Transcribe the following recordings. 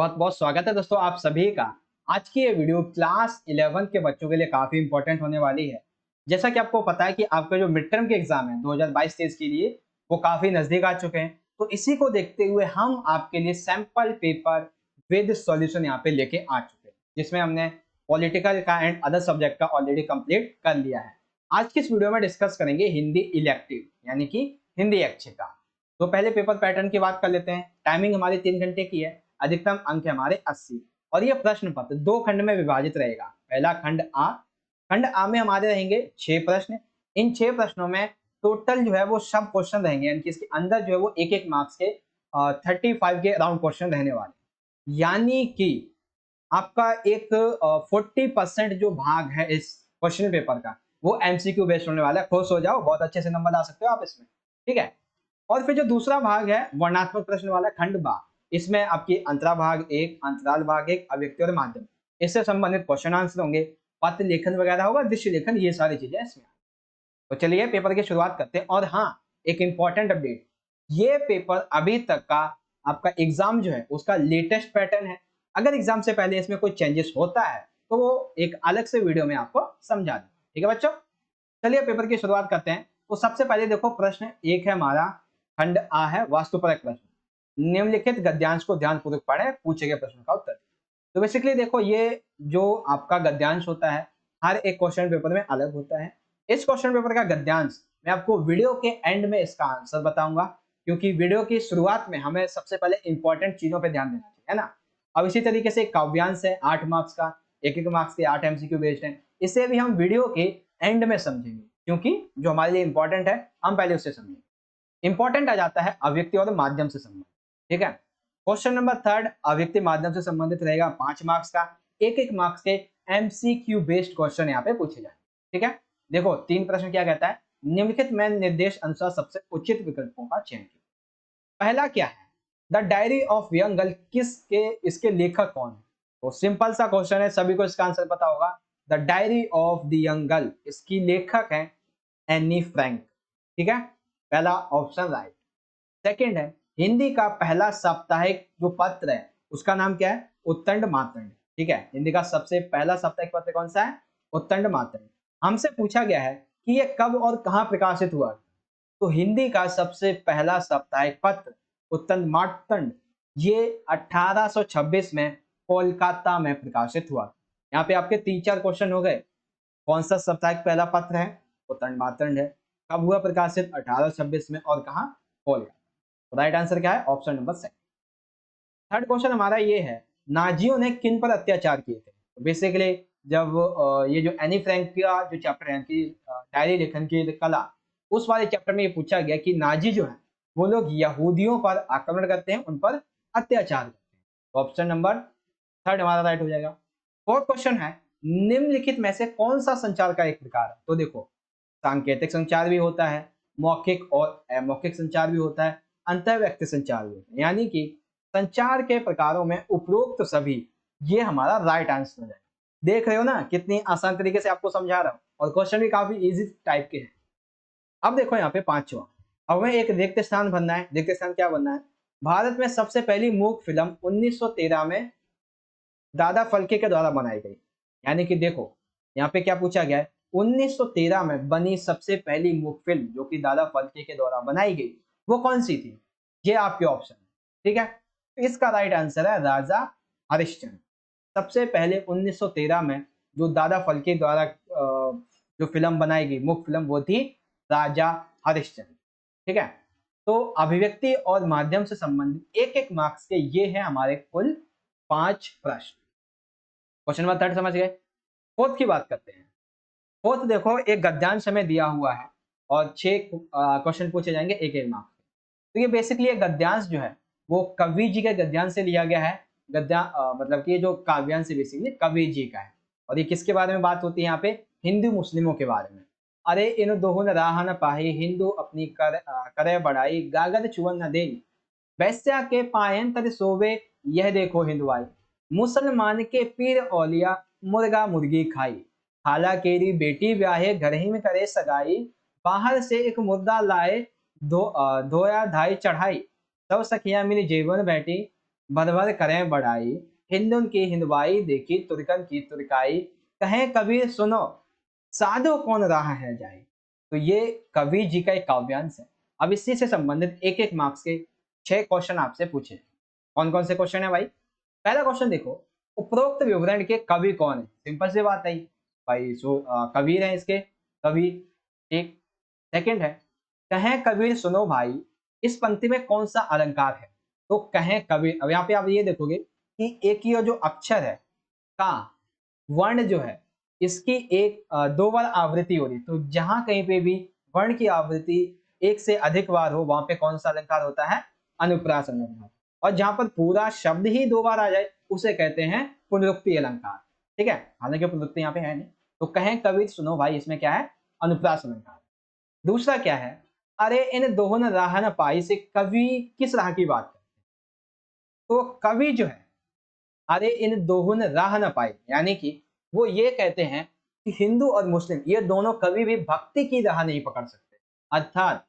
बहुत बहुत स्वागत है दोस्तों आप सभी का। आज की ये वीडियो क्लास 11 के बच्चों के लिए काफी इंपॉर्टेंट होने वाली है। जैसा कि आपको पता है कि आपका जो मिड टर्म के एग्जाम है 2022-23 के लिए वो काफी नजदीक आ चुके हैं। तो इसी को देखते हुए हम आपके लिए सैंपल पेपर विद सॉल्यूशन यहाँ पे लेके आ चुके हैं, जिसमें हमने पॉलिटिकल का एंड अदर सब्जेक्ट का ऑलरेडी कंप्लीट कर लिया है। आज की इस वीडियो में डिस्कस करेंगे हिंदी इलेक्टिव यानी कि हिंदी ऐच्छिक का। तो पहले पेपर पैटर्न की बात कर लेते हैं। टाइमिंग हमारी 3 घंटे की है। अधिकतम अंक है हमारे 80 और ये प्रश्न पत्र 2 खंड में विभाजित रहेगा। पहला खंड आ में हमारे रहेंगे 6 प्रश्न। इन 6 प्रश्नों में टोटल जो है वो सब क्वेश्चन रहेंगे, यानी कि इसके अंदर जो है वो एक मार्क्स के 35 के अराउंड क्वेश्चन रहने वाले, यानी कि आपका एक 40% जो भाग है इस क्वेश्चन पेपर का वो एमसीक्यू बेस्ड होने वाला है। खुश हो जाओ, बहुत अच्छे से नंबर ला सकते हो आप इसमें, ठीक है। और फिर जो दूसरा भाग है वर्णात्मक प्रश्न वाला खंड बा, इसमें आपकी अंतरा भाग 1, अंतराल भाग 1, अव्यक्ति और माध्यम, इससे संबंधित क्वेश्चन आंसर होंगे, पत्र लेखन वगैरह होगा, दृश्य लेखन, ये सारी चीजें इसमें। तो चलिए पेपर की शुरुआत करते हैं। और हाँ, एक इंपॉर्टेंट अपडेट, ये पेपर अभी तक का आपका एग्जाम जो है उसका लेटेस्ट पैटर्न है। अगर एग्जाम से पहले इसमें कोई चेंजेस होता है तो वो एक अलग से वीडियो में आपको समझा दूंगा, ठीक है बच्चों। चलिए पेपर की शुरुआत करते हैं। तो सबसे पहले देखो, प्रश्न एक है हमारा, खंड आ है, वास्तुपरक प्रश्न। निम्नलिखित गद्यांश को ध्यानपूर्वक पढ़ें, पूछे गए प्रश्न का उत्तर। तो बेसिकली देखो, ये जो आपका गद्यांश होता है हर एक क्वेश्चन पेपर में अलग होता है। इस क्वेश्चन पेपर का गद्यांश मैं आपको वीडियो के एंड में इसका आंसर बताऊंगा, क्योंकि वीडियो की शुरुआत में हमें सबसे पहले इंपॉर्टेंट चीजों पर ध्यान देना चाहिए, है ना। अब इसी तरीके से काव्यांश है 8 मार्क्स का, एक मार्क्स के 8 एमसीक्यू बेस्ड है। इसे भी हम वीडियो के एंड में समझेंगे, क्योंकि जो हमारे लिए इंपॉर्टेंट है हम पहले उससे समझेंगे। इंपॉर्टेंट आ जाता है अव्यक्ति और माध्यम से संबंधित, ठीक है। क्वेश्चन नंबर 3 अव्यक्ति माध्यम से संबंधित रहेगा, 5 मार्क्स का, एक मार्क्स के एमसीक्यू बेस्ड क्वेश्चन यहाँ पे पूछे जाए, ठीक है। देखो 3 प्रश्न क्या कहता है, निम्नलिखित में निर्देश अनुसार सबसे उचित विकल्पों का चयन कीजिए। पहला क्या है, the diary of young girl किसके, इसके लेखक कौन है। तो सिंपल सा क्वेश्चन है, सभी को इसका आंसर पता होगा। The diary of the young girl, इसकी लेखक है एनी फ्रैंक, ठीक है, पहला ऑप्शन राइट। सेकंड है, हिंदी का पहला साप्ताहिक जो पत्र है उसका नाम क्या है, उत्तंड मातंड, ठीक है। हिंदी का सबसे पहला साप्ताहिक पत्र कौन सा है, उत्तंड मातंड। हमसे पूछा गया है कि ये कब और कहां प्रकाशित हुआ। तो हिंदी का सबसे पहला साप्ताहिक पत्र उत्तंड मातंड ये 1826 में कोलकाता में प्रकाशित हुआ। यहाँ पे आपके 3-4 क्वेश्चन हो गए। कौन सा साप्ताहिक पहला पत्र है, उत्तंड मातंड है, कब हुआ प्रकाशित, 1826 में, और कहा, कोलकाता। राइट आंसर क्या है, ऑप्शन नंबर 7। थर्ड क्वेश्चन हमारा ये है, नाजियों ने किन पर अत्याचार किए थे। तो बेसिकली जब ये जो एनी फ्रैंक का जो चैप्टर है कि डायरी लेखन की कला, उस वाले चैप्टर में ये पूछा गया कि नाजी जो है वो लोग यहूदियों पर आक्रमण करते हैं, उन पर अत्याचार करते हैं। तो ऑप्शन नंबर 3 हमारा राइट हो जाएगा। फोर्थ क्वेश्चन है, निम्नलिखित में से कौन सा संचार का एक प्रकार है। तो देखो, सांकेतिक संचार भी होता है, मौखिक और अमौखिक संचार भी होता है, अंतर्व्यक्ति संचार भी होता है, यानी कि संचार के प्रकारों में उपरोक्त सभी, ये हमारा राइट आंसर हो जाएगा। देख रहे हो ना कितनी आसान तरीके से आपको समझा रहा हूं, और क्वेश्चन भी काफी इजी टाइप के हैं। अब देखो यहाँ पे 5वां, अब हमें एक रिक्त स्थान बनना है। रिक्त स्थान क्या बनना है, भारत में सबसे पहली मूक फिल्म 1913 में दादा फल्के के द्वारा बनाई गई। यानी कि देखो यहाँ पे क्या पूछा गया है, 1913 में बनी सबसे पहली मूक फिल्म जो कि दादा फल्के के द्वारा बनाई गई, वो कौन सी थी। ये आपके ऑप्शन है, ठीक है। तो इसका राइट आंसर है राजा हरिश्चंद्र। सबसे पहले 1913 में जो दादा फल्के द्वारा जो फिल्म बनाई गई मूक फिल्म, वो थी राजा हरिश्चंद्र, ठीक है। तो अभिव्यक्ति और माध्यम से संबंधित एक मार्क्स के ये है हमारे कुल 5 प्रश्न। क्वेश्चन नंबर 3 समझ गए। फोर्थ की बात करते हैं। फोर्थ देखो, एक गद्यांश हमें दिया हुआ है और 6 क्वेश्चन पूछे जाएंगे एक मार्क्स के। तो ये बेसिकली एक गद्यांश जो है वो कवि जी के गद्यांश से लिया गया है। मतलब कि ये जो काव्यांश है बेसिकली कवि जी का है। और ये किसके बारे में बात होती है, यहाँ पे हिंदू मुस्लिमों के बारे में। अरे इन दोहुन राह न पाही, हिंदू अपनी करे बढ़ाई, गागद चुवन न दे, वैश्या के पायन तद सोवे, यह देखो हिंदुआई, मुसलमान के पीर औलिया, मुर्गा मुर्गी खाई, खाला केरी बेटी ब्याहे, घर ही में करे सगाई, बाहर से एक मुर्दा लाए, धोया धाई चढ़ाई, सब सखियां मिली जीवन बैठी, भर भर करें बढ़ाई, हिंदुन की हिंदवाई देखी तुर्कन की तुर्काई, कहें कबीर सुनो साधो कौन राह है जाई। तो ये कबीर जी का एक काव्यांश है। अब इसी से संबंधित एक एक मार्क्स के 6 क्वेश्चन आपसे पूछे। कौन कौन से क्वेश्चन है भाई? पहला क्वेश्चन देखो, उपरोक्त विवरण के कवि कौन है? सिंपल सी बात है भाई, कबीर है इसके कवि। ठीक। सेकंड है, कहें कबीर सुनो भाई, इस पंक्ति में कौन सा अलंकार है? तो कहें कबीर, अब यहाँ पे आप ये देखोगे कि एक ही जो अक्षर है का वर्ण जो है, इसकी दो बार आवृत्ति हो रही है। तो जहां कहीं पे भी वर्ण की आवृत्ति एक से अधिक बार हो, वहां पे कौन सा अलंकार होता है? अनुप्रास अलंकार। और जहां पर पूरा शब्द ही दो बार आ जाए, उसे कहते हैं पुनरुक्ति अलंकार। ठीक है, हालांकि पुनरुक्ति यहाँ पे है नहीं। तो कहें कबीर सुनो भाई, इसमें क्या है? अनुप्रास अलंकार। दूसरा क्या है? अरे इन दोहन राह न पाई से कवि किस राह की बात है? तो कवि जो है, अरे इन दोहन राह न पाई, यानी कि वो ये कहते हैं कि हिंदू और मुस्लिम ये दोनों कभी भी भक्ति की राह नहीं पकड़ सकते। अर्थात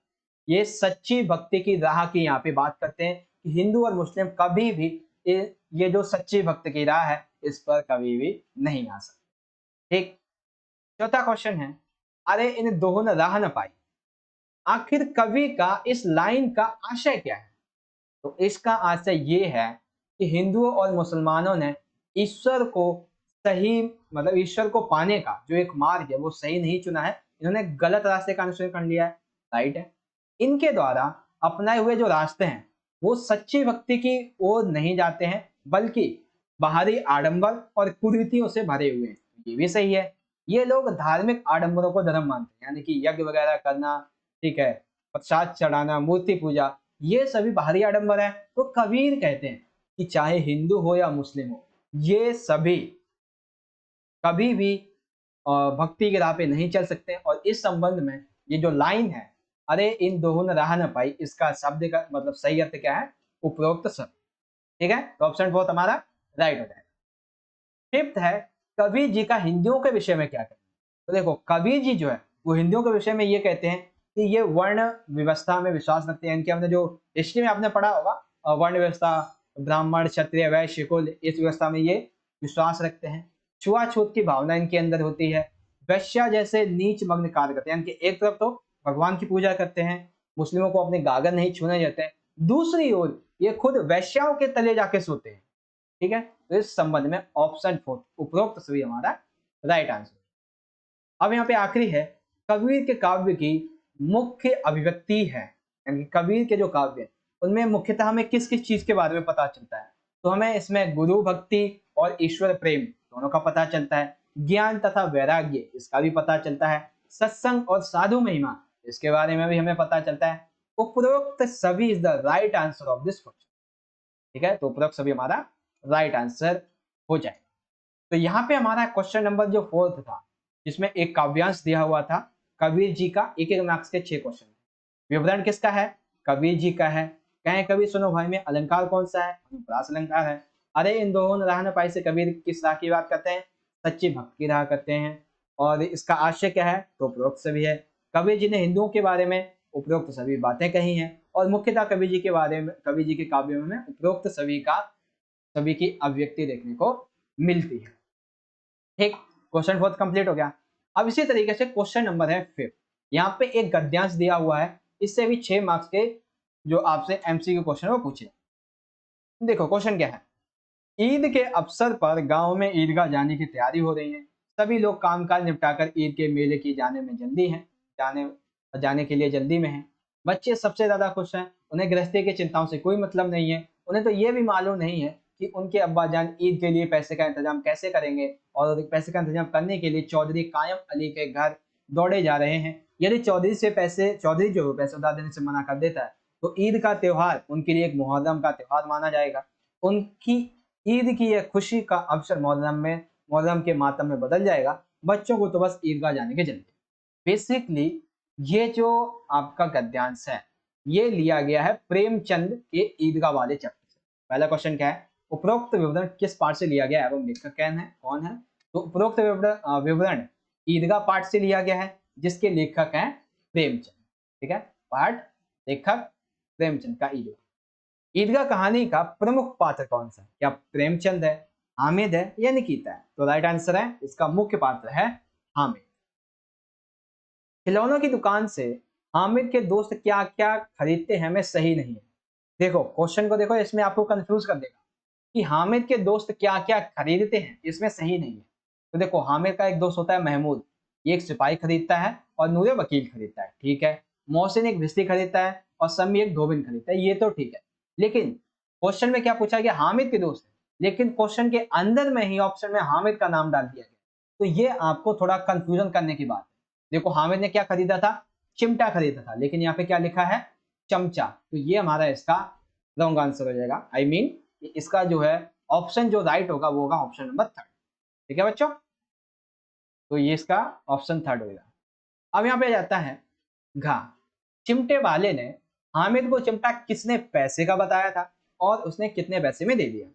ये सच्ची भक्ति की राह की यहाँ पे बात करते हैं कि हिंदू और मुस्लिम कभी भी ये जो सच्ची भक्ति की राह है, इस पर कभी भी नहीं आ सकते। ठीक। चौथा क्वेश्चन है, अरे इन दोहन राह न पाई, आखिर कवि का इस लाइन का आशय क्या है? तो इसका आशय ये है कि हिंदुओं और मुसलमानों ने ईश्वर को सही, मतलब ईश्वर को पाने का जो एक मार्ग है वो सही नहीं चुना है, इन्होंने गलत रास्ते का अनुसरण कर लिया है। राइट है। इनके द्वारा अपनाए हुए जो रास्ते हैं वो सच्ची भक्ति की ओर नहीं जाते हैं, बल्कि बाहरी आडंबर और कुरीतियों से भरे हुए हैं। ये भी सही है। ये लोग धार्मिक आडंबरों को धर्म मानते हैं, यानी कि यज्ञ वगैरह करना, ठीक है, प्रसाद चढ़ाना, मूर्ति पूजा, ये सभी बाहरी आडंबर है। तो कबीर कहते हैं कि चाहे हिंदू हो या मुस्लिम हो, ये सभी कभी भी भक्ति के राह पे नहीं चल सकते। और इस संबंध में ये जो लाइन है, अरे इन दोनों ने राह न पाई, इसका शब्द का मतलब सही अर्थ क्या है? उपरोक्त शब्द। ठीक है, तो ऑप्शन फोर्थ हमारा राइट हो जाएगा। फिफ्थ है, कबीर जी का हिंदुओं के विषय में क्या कहना है? तो देखो, कबीर जी जो है वो हिंदुओं के विषय में ये कहते हैं कि ये वर्ण व्यवस्था में विश्वास रखते हैं। इनके हमने जो हिस्ट्री में आपने पढ़ा होगा, वर्ण व्यवस्था, ब्राह्मण क्षत्रिय वैश्य कुल, इस व्यवस्था में ये विश्वास रखते हैं। छुआछूत की भावना इनके अंदर होती है। वैश्या जैसे नीच मग्न कार्य करते हैं, यानी कि एक तरफ तो भगवान की पूजा करते हैं, मुस्लिमों को अपने गागर नहीं छूने देते हैं, दूसरी ओर ये खुद वैश्याओं के तले जाके सोते हैं। ठीक है, तो इस संबंध में ऑप्शन फोर्थ उपरोक्त सभी हमारा राइट आंसर। अब यहाँ पे आखिरी है, कबीर के काव्य की मुख्य अभिव्यक्ति है, यानी कबीर के जो काव्य उनमें मुख्यतः हमें किस किस चीज के बारे में पता चलता है? तो हमें इसमें गुरु भक्ति और ईश्वर प्रेम दोनों का पता चलता है। ज्ञान तथा वैराग्य इसका भी पता चलता है। सत्संग और साधु महिमा इसके बारे में भी हमें पता चलता है। उपरोक्त सभी is the right answer of this question. ठीक है, तो उपरोक्त सभी हमारा राइट आंसर हो जाएगा। तो यहाँ पे हमारा क्वेश्चन नंबर जो फोर्थ था, जिसमें एक काव्यांश दिया हुआ था कबीर जी का, एक एक मार्क्स के 6 क्वेश्चन। विवरण किसका है? कबीर जी का है। कहें कबीर सुनो भाई में अलंकार कौन सा है? अनुप्रास अलंकार है। अरे इन दोनों राह न पाई से कबीर किस राह की बात करते हैं? सच्ची भक्ति की राह करते हैं। और इसका आशय क्या है? तो उपरोक्त सभी है। कबीर जी ने हिंदुओं के बारे में उपरोक्त सभी बातें कही हैं, और मुख्यतः कबीर जी के बारे में, कबीर जी के काव्यों में उपरोक्त सभी की अभिव्यक्ति देखने को मिलती है। ठीक, क्वेश्चन फोर्थ कंप्लीट हो गया। अब इसी तरीके से क्वेश्चन नंबर है फिफ्थ। यहाँ पे एक गद्यांश दिया हुआ है, इससे भी 6 मार्क्स के जो आपसे एमसीक्यू क्वेश्चन वो पूछे। देखो क्वेश्चन क्या है, ईद के अवसर पर गांव में ईदगाह जाने की तैयारी हो रही है। सभी लोग कामकाज निपटाकर ईद के मेले की जाने के लिए जल्दी में हैं। बच्चे सबसे ज्यादा खुश हैं, उन्हें गृहस्थी की चिंताओं से कोई मतलब नहीं है। उन्हें तो ये भी मालूम नहीं है कि उनके अब्बाजान ईद के लिए पैसे का इंतजाम कैसे करेंगे, और पैसे का इंतजाम करने के लिए चौधरी कायम अली के घर दौड़े जा रहे हैं। यदि चौधरी जो पैसे उधार देने से मना कर देता है, तो ईद का त्योहार उनके लिए एक मुहर्रम का त्योहार माना जाएगा। उनकी ईद की यह खुशी का अवसर मुहर्रम के मातम में बदल जाएगा। बच्चों को तो बस ईदगाह जाने के जल्दी। बेसिकली ये जो आपका गद्यांश है, ये लिया गया है प्रेमचंद के ईदगाह वाले चैप्टर से। पहला क्वेश्चन क्या है, उपरोक्त विवरण किस पाठ से लिया गया है एवं लेखक कौन है? तो उपरोक्त विवरण ईदगाह पाठ से लिया गया है, जिसके लेखक हैं प्रेमचंद। ठीक है, पाठ लेखक प्रेमचंद का ईदगाह। ईदगाह कहानी का प्रमुख पात्र कौन सा है? क्या प्रेमचंद है, हामिद है या निकिता है? तो राइट आंसर है इसका मुख्य पात्र है हामिद। खिलौनों की दुकान से हामिद के दोस्त क्या क्या खरीदते हैं में सही नहीं है। देखो क्वेश्चन को देखो, इसमें आपको कंफ्यूज कर देगा कि हामिद के दोस्त क्या क्या खरीदते हैं, इसमें सही नहीं है। तो देखो हामिद का एक दोस्त होता है महमूद, ये एक सिपाही खरीदता है और नूरे वकील खरीदता है, ठीक है। मोहसिन एक भिस्ती खरीदता है और समी एक धोबिन खरीदता है, ये तो ठीक है। लेकिन क्वेश्चन में क्या पूछा गया? हामिद के दोस्त है, लेकिन क्वेश्चन के अंदर में ही ऑप्शन में हामिद का नाम डाल दिया गया। तो ये आपको थोड़ा कंफ्यूजन करने की बात है। देखो हामिद ने क्या खरीदा था? चिमटा खरीदा था, लेकिन यहाँ पे क्या लिखा है? चमचा। तो ये हमारा इसका रॉन्ग आंसर हो जाएगा। आई मीन इसका जो है ऑप्शन जो राइट होगा वो होगा ऑप्शन नंबर थर्ड। ठीक है बच्चों, तो ये इसका ऑप्शन थर्ड होगा। अब यहाँ पे आ जाता है घा। चिमटे वाले ने हामिद को चिमटा किसने पैसे का बताया था और उसने कितने पैसे में दे दिया?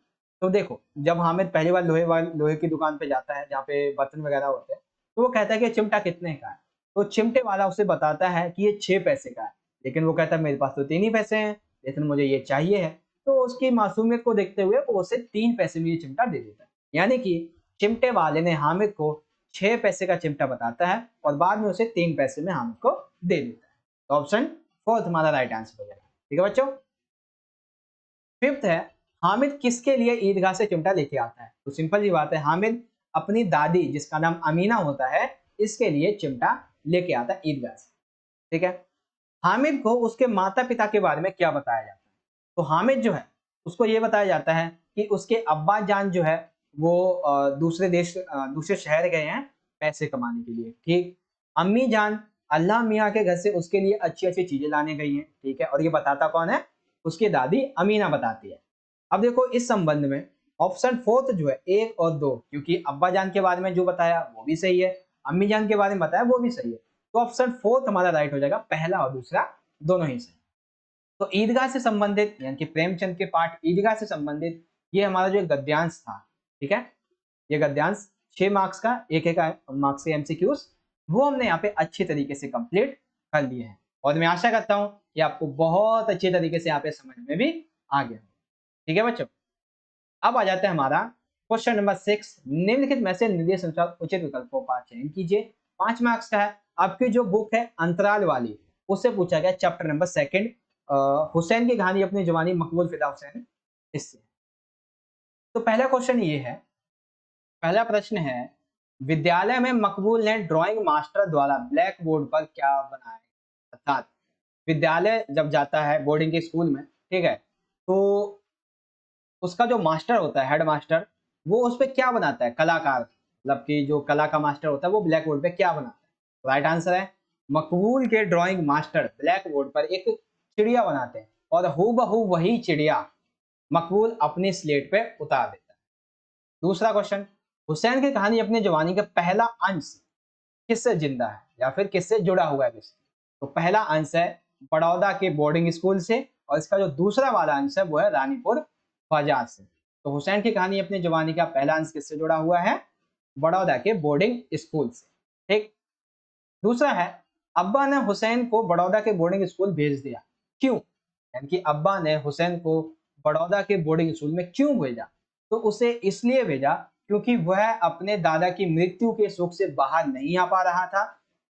तो देखो जब हामिद पहली बार लोहे की दुकान पे जाता है जहाँ पे बर्तन वगैरह होते हैं, तो वो कहता है कि चिमटा कितने का है। तो चिमटे वाला उसे बताता है कि ये 6 पैसे का है, लेकिन वो कहता है मेरे पास तो 3 ही पैसे हैं, लेकिन मुझे ये चाहिए है। तो उसकी मासूमियत को देखते हुए वो उसे 3 पैसे में ये चिमटा दे देता है। यानी कि चिमटे वाले ने हामिद को 6 पैसे का चिमटा बताता है और बाद में उसे 3 पैसे में हामिद को दे देता है। तो ऑप्शन फोर्थ हमारा राइट आंसर हो जाएगा। ठीक है बच्चों। फिफ्थ है, हामिद किसके लिए ईदगाह से चिमटा लेके आता है? तो सिंपल सी बात है, हामिद अपनी दादी जिसका नाम अमीना होता है इसके लिए चिमटा लेके आता है ईदगाह से। ठीक है। हामिद को उसके माता पिता के बारे में क्या बताया जाता है? तो हामिद जो है उसको ये बताया जाता है कि उसके अब्बा जान जो है वो दूसरे शहर गए हैं पैसे कमाने के लिए, ठीक। अम्मी जान अल्लाह मियाँ के घर से उसके लिए अच्छी अच्छी चीजें लाने गई हैं, ठीक है। और ये बताता कौन है? उसकी दादी अमीना बताती है। अब देखो इस संबंध में ऑप्शन फोर्थ जो है 1 और 2, क्योंकि अब्बा जान के बारे में जो बताया वो भी सही है, अम्मी जान के बारे में बताया वो भी सही है। तो ऑप्शन फोर्थ हमारा राइट हो जाएगा, पहला और दूसरा दोनों ही सही। तो ईदगाह से संबंधित यानी कि प्रेमचंद के पाठ ईदगाह से संबंधित ये हमारा जो गद्यांश था, ठीक है। ये गद्यांश 6 मार्क्स का, एक मार्क्स के एमसीक्यूज वो हमने यहाँ पे अच्छे तरीके से कंप्लीट कर लिए हैं और मैं आशा करता हूँ कि आपको बहुत अच्छे तरीके से यहाँ पे समझ में भी आ गया। ठीक है बच्चों, अब आ जाता है हमारा क्वेश्चन नंबर 6। निम्नलिखित में से निर्देश अनुसार उचित विकल्पों का चयन कीजिए। 5 मार्क्स का है। आपकी जो बुक है अंतराल वाली, उससे पूछा गया चैप्टर नंबर 2 हुसैन की कहानी अपनी जवानी मकबूल फिदा हुसैन, इससे। तो पहला क्वेश्चन ये है, पहला प्रश्न है, विद्यालय में मकबूल ने ड्राइंग मास्टर द्वारा ब्लैक बोर्ड पर क्या बनाया? अर्थात विद्यालय जब जाता है बोर्डिंग के स्कूल में, ठीक है, तो उसका जो मास्टर होता है हेड मास्टर, वो उस पर क्या बनाता है? कलाकार, मतलब कि जो कला का मास्टर होता है वो ब्लैक बोर्ड पे क्या बनाता है? राइट आंसर है मकबूल के ड्राइंग मास्टर ब्लैक बोर्ड पर एक चिड़िया बनाते हैं और हूबहू वही चिड़िया मकबूल अपनी स्लेट पे उतार देता है। दूसरा क्वेश्चन, हुसैन की कहानी अपनी जवानी का पहला अंश किससे जिंदा है या फिर किससे जुड़ा हुआ है? किससे? तो पहला अंश है बड़ौदा के बोर्डिंग स्कूल से और इसका जो दूसरा वाला अंश है वो है रानीपुर बाजार से। तो हुसैन की कहानी अपनी जवानी का पहला अंश किससे जुड़ा हुआ है? बड़ौदा के बोर्डिंग स्कूल से, ठीक। दूसरा है, अब्बा ने हुसैन को बड़ौदा के बोर्डिंग स्कूल भेज दिया, क्यों? यानी कि अब्बा ने हुसैन को बड़ौदा के बोर्डिंग स्कूल में क्यों भेजा? तो उसे इसलिए भेजा क्योंकि वह अपने दादा की मृत्यु के शोक से बाहर नहीं आ पा रहा था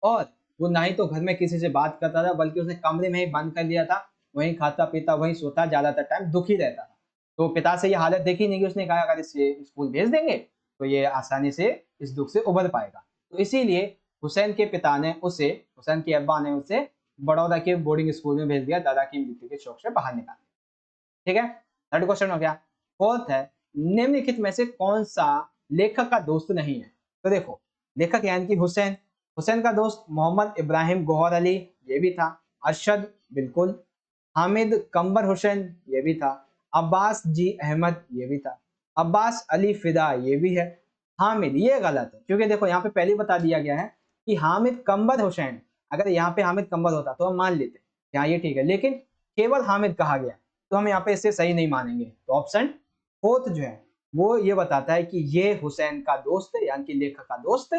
और वो ना ही तो घर में किसी से बात करता था, बल्कि उसने कमरे में ही बंद कर लिया था, वहीं खाता पीता वहीं सोता, ज्यादातर टाइम दुखी रहता था। तो पिता से ये हालत देखी नहीं कि उसने कहा अगर इसे स्कूल भेज देंगे तो ये आसानी से इस दुख से उबर पाएगा। तो इसीलिए हुसैन के पिता ने उसे, हुसैन के अब्बा ने उसे बड़ौदा के बोर्डिंग स्कूल में भेज दिया, दादा की मृत्यु के शोक से बाहर निकाल दिया। ठीक है, थर्ड क्वेश्चन हो गया। फोर्थ है, निम्नलिखित में से कौन सा लेखक का दोस्त नहीं है? तो देखो लेखक यानी कि हुसैन, हुसैन का दोस्त मोहम्मद इब्राहिम गौहर अली, ये भी था। अरशद, बिल्कुल। हामिद कंबर हुसैन, ये भी था। अब्बास जी अहमद, ये भी था। अब्बास अली फिदा, ये भी है। हामिद, ये गलत है क्योंकि देखो यहाँ पे पहले ही बता दिया गया है कि हामिद कंबर हुसैन, अगर यहाँ पे हामिद कंबर होता तो हम मान लेते यहाँ ये ठीक है, लेकिन केवल हामिद कहा गया तो हम यहाँ पे इसे सही नहीं मानेंगे। तो ऑप्शन फोर्थ जो है वो ये बताता है कि ये हुसैन का दोस्त यानी कि लेखक का दोस्त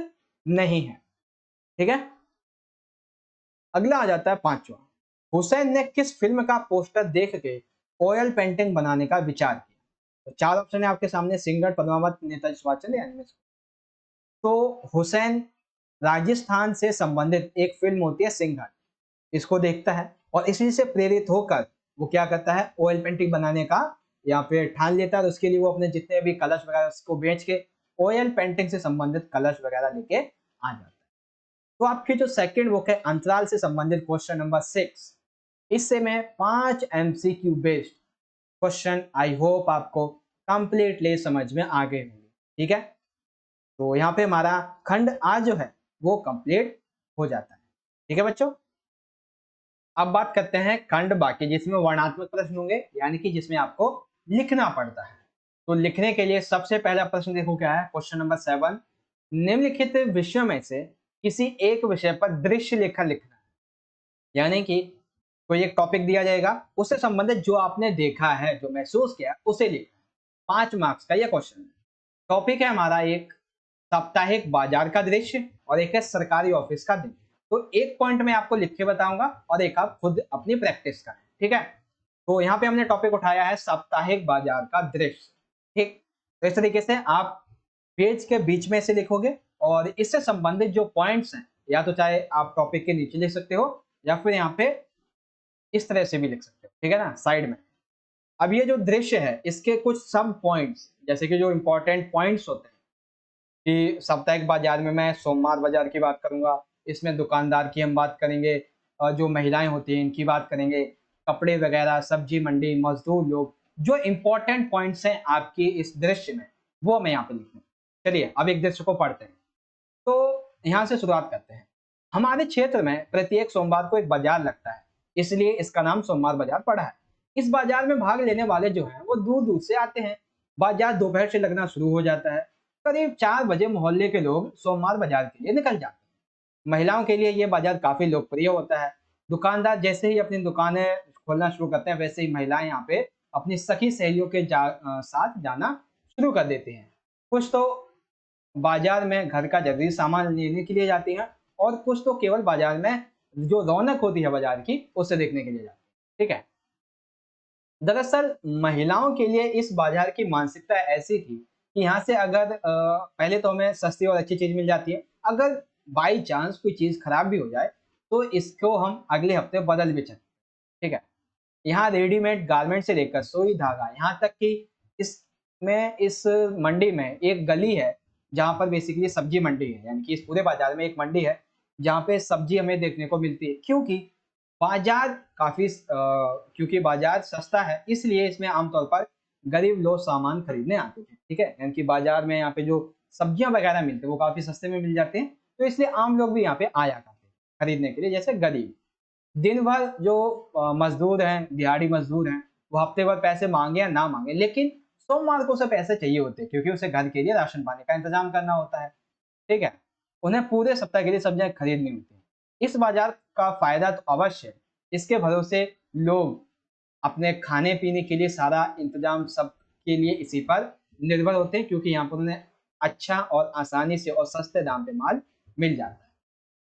नहीं है। ठीक है, अगला आ जाता है पांचवा, हुसैन ने किस फिल्म का पोस्टर देख के ऑयल पेंटिंग बनाने का विचार किया? तो चार ऑप्शन है आपके सामने, सिंगर, पद्मावत, नेताजी सुभाष चंद्र, एनिमेशन। तो हुसैन राजस्थान से संबंधित एक फिल्म होती है सिंघर, इसको देखता है और इसी से प्रेरित होकर वो क्या करता है, ऑयल पेंटिंग बनाने का या फिर ठान लेता है। और उसके लिए वो अपने जितने भी कलश वगैरह उसको बेच के ऑयल पेंटिंग से संबंधित कलश वगैरह लेके आ जाता है। तो आपके जो सेकंड बुक है अंतराल से संबंधित क्वेश्चन नंबर 6, इससे मैं 5 MCQ based question I hope आपको कंप्लीटली समझ में आ गए होंगे। ठीक है, तो यहाँ पे हमारा खंड आज जो है वो कंप्लीट हो जाता है। ठीक है बच्चों, अब बात करते हैं खंड बाकी, जिसमें वर्णात्मक प्रश्न होंगे, यानी कि जिसमें आपको लिखना पड़ता है। तो लिखने के लिए सबसे पहला प्रश्न देखो क्या है, क्वेश्चन नंबर 7, निम्नलिखित विषयों में से किसी एक विषय पर दृश्य लेखन लिखना है। यानी कि कोई एक टॉपिक दिया जाएगा, उससे संबंधित जो आपने देखा है, जो महसूस किया है, उसे लिखना है। 5 मार्क्स का यह क्वेश्चन है। टॉपिक है हमारा एक साप्ताहिक बाजार का दृश्य और एक है सरकारी ऑफिस का दृश्य। तो एक पॉइंट में आपको लिख के बताऊंगा और एक आप खुद अपनी प्रैक्टिस करें। ठीक है, तो यहाँ पे हमने टॉपिक उठाया है साप्ताहिक बाजार का दृश्य। ठीक, तो इस तरीके से आप पेज के बीच में से लिखोगे और इससे संबंधित जो पॉइंट्स हैं, या तो चाहे आप टॉपिक के नीचे लिख सकते हो या फिर यहाँ पे इस तरह से भी लिख सकते हो। ठीक है ना, साइड में। अब ये जो दृश्य है इसके कुछ सब पॉइंट्स, जैसे कि जो इंपॉर्टेंट पॉइंट्स होते हैं कि साप्ताहिक बाजार में मैं सोमवार बाजार की बात करूंगा, इसमें दुकानदार की हम बात करेंगे, जो महिलाएं होती हैं इनकी बात करेंगे, कपड़े वगैरह, सब्जी मंडी, मजदूर लोग, जो इंपॉर्टेंट पॉइंट्स हैं आपकी इस दृश्य में, वो मैं यहाँ पे लिखूंगा। चलिए अब एक दृश्य को पढ़ते हैं। तो यहाँ से शुरुआत करते हैं। हमारे क्षेत्र में प्रत्येक सोमवार को एक बाजार लगता है, इसलिए इसका नाम सोमवार बाजार पड़ा है। इस बाजार में भाग लेने वाले जो हैं वो दूर दूर से आते हैं। बाजार दोपहर से लगना शुरू हो जाता है। करीब 4 बजे मोहल्ले के लोग सोमवार बाजार के लिए निकल जाते हैं। महिलाओं के लिए यह बाजार काफी लोकप्रिय होता है। दुकानदार जैसे ही अपनी दुकानें खोलना शुरू करते हैं, वैसे ही महिलाएं यहाँ पे अपनी सखी सहेलियों के साथ जाना शुरू कर देती हैं। कुछ तो बाजार में घर का जरूरी सामान लेने के लिए जाती हैं और कुछ तो केवल बाजार में जो रौनक होती है बाजार की, उसे देखने के लिए जाती हैं। ठीक है, दरअसल महिलाओं के लिए इस बाजार की मानसिकता ऐसी थी कि यहाँ से अगर पहले तो हमें सस्ती और अच्छी चीज मिल जाती है, अगर बाई चांस कोई चीज खराब भी हो जाए तो इसको हम अगले हफ्ते बदल भी सकते। ठीक है, यहाँ रेडीमेड गारमेंट से लेकर सुई धागा, यहाँ तक कि इस मंडी में एक गली है जहाँ पर बेसिकली सब्जी मंडी है, यानी कि इस पूरे बाजार में एक मंडी है जहाँ पे सब्जी हमें देखने को मिलती है। क्योंकि बाजार क्योंकि बाजार सस्ता है, इसलिए इसमें आमतौर पर गरीब लोग सामान खरीदने आते थे। ठीक है, यानी कि बाजार में यहाँ पे जो सब्जियां वगैरह मिलते हैं वो काफी सस्ते में मिल जाते हैं, तो इसलिए आम लोग भी यहाँ पे आया करते हैं खरीदने के लिए, जैसे गरीब। दिन भर जो मजदूर हैं, दिहाड़ी मजदूर हैं, वो हफ्ते भर पैसे मांगे या ना मांगे, लेकिन सोमवार को उसे पैसे चाहिए होते हैं क्योंकि उसे घर के लिए राशन पानी का इंतजाम करना होता है। ठीक है, उन्हें पूरे सप्ताह के लिए सब्जियां खरीदनी होती हैं। इस बाजार का फायदा तो अवश्य है, इसके भरोसे लोग अपने खाने पीने के लिए सारा इंतजाम सब के लिए इसी पर निर्भर होते हैं, क्योंकि यहाँ पर उन्हें अच्छा और आसानी से और सस्ते दाम पे माल मिल जाता है।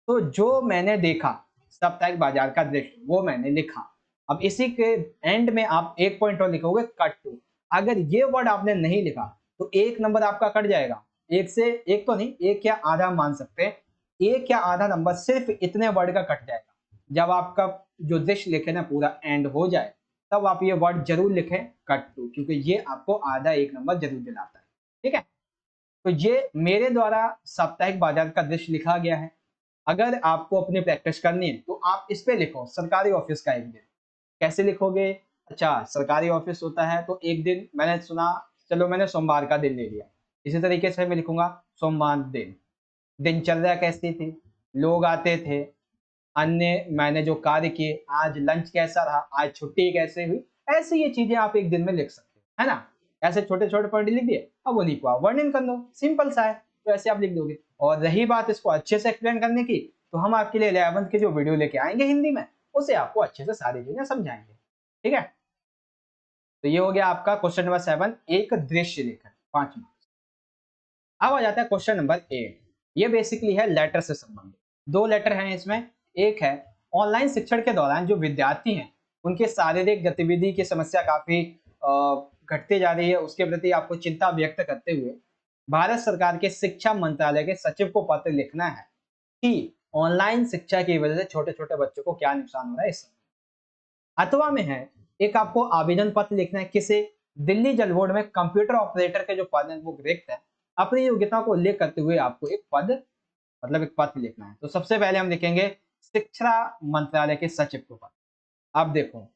तो जो मैंने देखा साप्ताहिक बाजार का दृश्य, वो मैंने लिखा। अब इसी के एंड में आप एक पॉइंट और लिखोगे, कट टू। अगर ये वर्ड आपने नहीं लिखा तो एक नंबर आपका कट जाएगा। एक से एक तो नहीं, एक या आधा मान सकते हैं, एक या आधा नंबर सिर्फ इतने वर्ड का कट जाएगा। जब आपका जो दृश्य लिखे ना पूरा एंड हो जाए, तब आप ये वर्ड जरूर लिखें, कट टू, क्योंकि ये आपको आधा एक नंबर जरूर दिलाता है। ठीक है, तो ये मेरे द्वारा साप्ताहिक बाजार का दृश्य लिखा गया है। अगर आपको अपनी प्रैक्टिस करनी है तो आप इस पे लिखो सरकारी ऑफिस का एक दिन। कैसे लिखोगे? अच्छा, सरकारी ऑफिस होता है तो एक दिन मैंने सुना, चलो मैंने सोमवार का दिन ले लिया। इसी तरीके से मैं लिखूंगा सोमवार दिन। दिनचर्या कैसी थी, लोग आते थे, अन्य मैंने जो कार्य किए, आज लंच कैसा रहा, आज छुट्टी कैसे हुई, ऐसी ये चीजें आप एक दिन में लिख सकते हो, है ना। ऐसे छोटे छोटे पॉइंट लिख दिए, अब उन्हीं को आप वर्णन कर दो, सिंपल सा है। तो ऐसे आप लिख दोगे। और रही बात इसको अच्छे से एक्सप्लेन करने की, तो हम आपके लिए 11th की जो वीडियो लेके आएंगे हिंदी में, उसे आपको अच्छे से सारी चीजें समझाएंगे। ठीक है, तो ये हो गया आपका क्वेश्चन नंबर 7, एक दृश्य लेखन, 5 मार्क्स। अब आ जाता है क्वेश्चन नंबर 8। ये बेसिकली है लेटर से संबंधित। 2 लेटर हैं इसमें। एक है, ऑनलाइन शिक्षण के दौरान जो विद्यार्थी हैं उनके शारीरिक गतिविधि की समस्या काफी घटती जा रही है, उसके प्रति आपको चिंता व्यक्त करते हुए भारत सरकार के शिक्षा मंत्रालय के सचिव को पत्र लिखना है कि ऑनलाइन शिक्षा की वजह से छोटे छोटे बच्चों को क्या नुकसान हो रहा है इस समय। अथवा में है, एक आपको आवेदन पत्र लिखना है किसे, दिल्ली जल बोर्ड में कंप्यूटर ऑपरेटर के जो पद है वो रिक्त है, अपनी योग्यता को उल्लेख करते हुए आपको एक पद मतलब एक पत्र लिखना है। तो सबसे पहले हम लिखेंगे शिक्षा मंत्रालय के सचिव को पत्र। अब देखो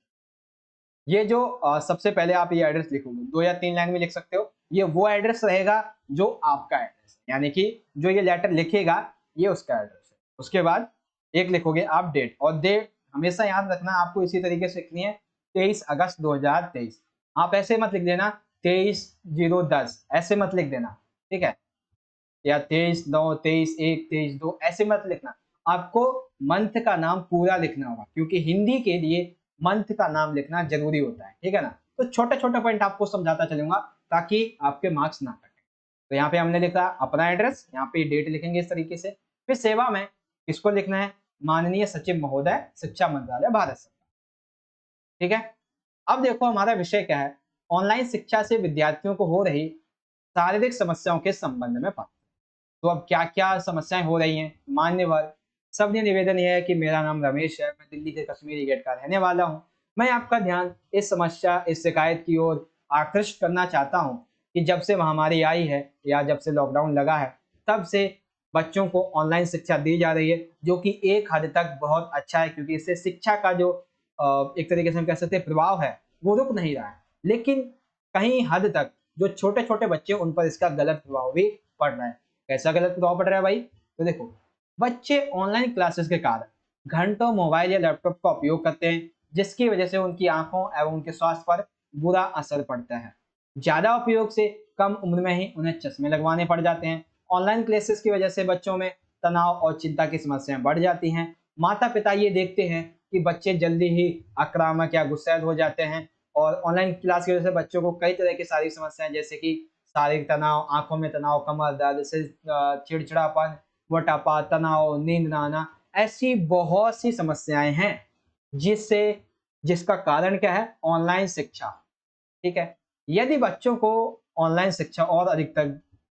ये जो सबसे पहले आप ये एड्रेस लिखोगे, 2 या 3 लाइन में लिख सकते हो। ये वो एड्रेस रहेगा जो आपका एड्रेस है, यानी कि जो ये लेटर लिखेगा ये उसका एड्रेस है। उसके बाद एक लिखोगे आप डेट, और डेट हमेशा याद रखना आपको इसी तरीके से लिखनी है, 23 अगस्त 2023। आप ऐसे मत लिख देना 23/010, ऐसे मत लिख देना, ठीक है, या 23/9, 23/1, 23/2 ऐसे मत लिखना। आपको मंथ का नाम पूरा लिखना होगा, क्योंकि हिंदी के लिए मंथ का नाम लिखना जरूरी होता है, ठीक है ना। तो छोटे छोटे पॉइंट आपको समझाता चलूंगा ताकि आपके मार्क्स ना कटे। तो यहाँ पे हमने लिखा अपना एड्रेस, यहाँ पे डेट लिखेंगे इस तरीके से। फिर सेवा में इसको लिखना है माननीय सचिव महोदय शिक्षा मंत्रालय भारत सरकार, ठीक है। अब देखो हमारा विषय क्या है, ऑनलाइन शिक्षा से विद्यार्थियों को हो रही शारीरिक समस्याओं के संबंध में पढ़। तो अब क्या क्या समस्याएं हो रही हैं, मान्यवर सबने निवेदन यह है कि मेरा नाम रमेश है, मैं दिल्ली के कश्मीरी गेट का रहने वाला हूं। मैं आपका ध्यान इस समस्या इस शिकायत की ओर आकृष्ट करना चाहता हूं कि जब से महामारी आई है या जब से लॉकडाउन लगा है तब से बच्चों को ऑनलाइन शिक्षा दी जा रही है, जो कि एक हद तक बहुत अच्छा है, क्योंकि इससे शिक्षा का जो एक तरीके से हम कह सकते हैं प्रभाव है वो रुक नहीं रहा है, लेकिन कहीं हद तक जो छोटे छोटे बच्चे उन पर इसका गलत प्रभाव भी पड़ रहा है। कैसा गलत प्रभाव पड़ रहा है भाई, तो देखो बच्चे ऑनलाइन क्लासेस के कारण घंटों मोबाइल या लैपटॉप का उपयोग करते हैं, जिसकी वजह से उनकी आंखों एवं उनके स्वास्थ्य पर बुरा असर पड़ता है। ज्यादा उपयोग से कम उम्र में ही उन्हें चश्मे लगवाने पड़ जाते हैं। ऑनलाइन क्लासेस की वजह से बच्चों में तनाव और चिंता की समस्याएं बढ़ जाती हैं। माता पिता ये देखते हैं कि बच्चे जल्दी ही आक्रामक या गुस्सैल हो जाते हैं, और ऑनलाइन क्लास की वजह से बच्चों को कई तरह की शारीरिक समस्याएं जैसे कि शारीरिक तनाव, आंखों में तनाव, कमर दर्द, सिर चिड़चिड़ापन, मोटापा, तनाव, नींद ना आना, ऐसी बहुत सी समस्याएं हैं जिससे जिसका कारण क्या है, ऑनलाइन शिक्षा, ठीक है। यदि बच्चों को ऑनलाइन शिक्षा और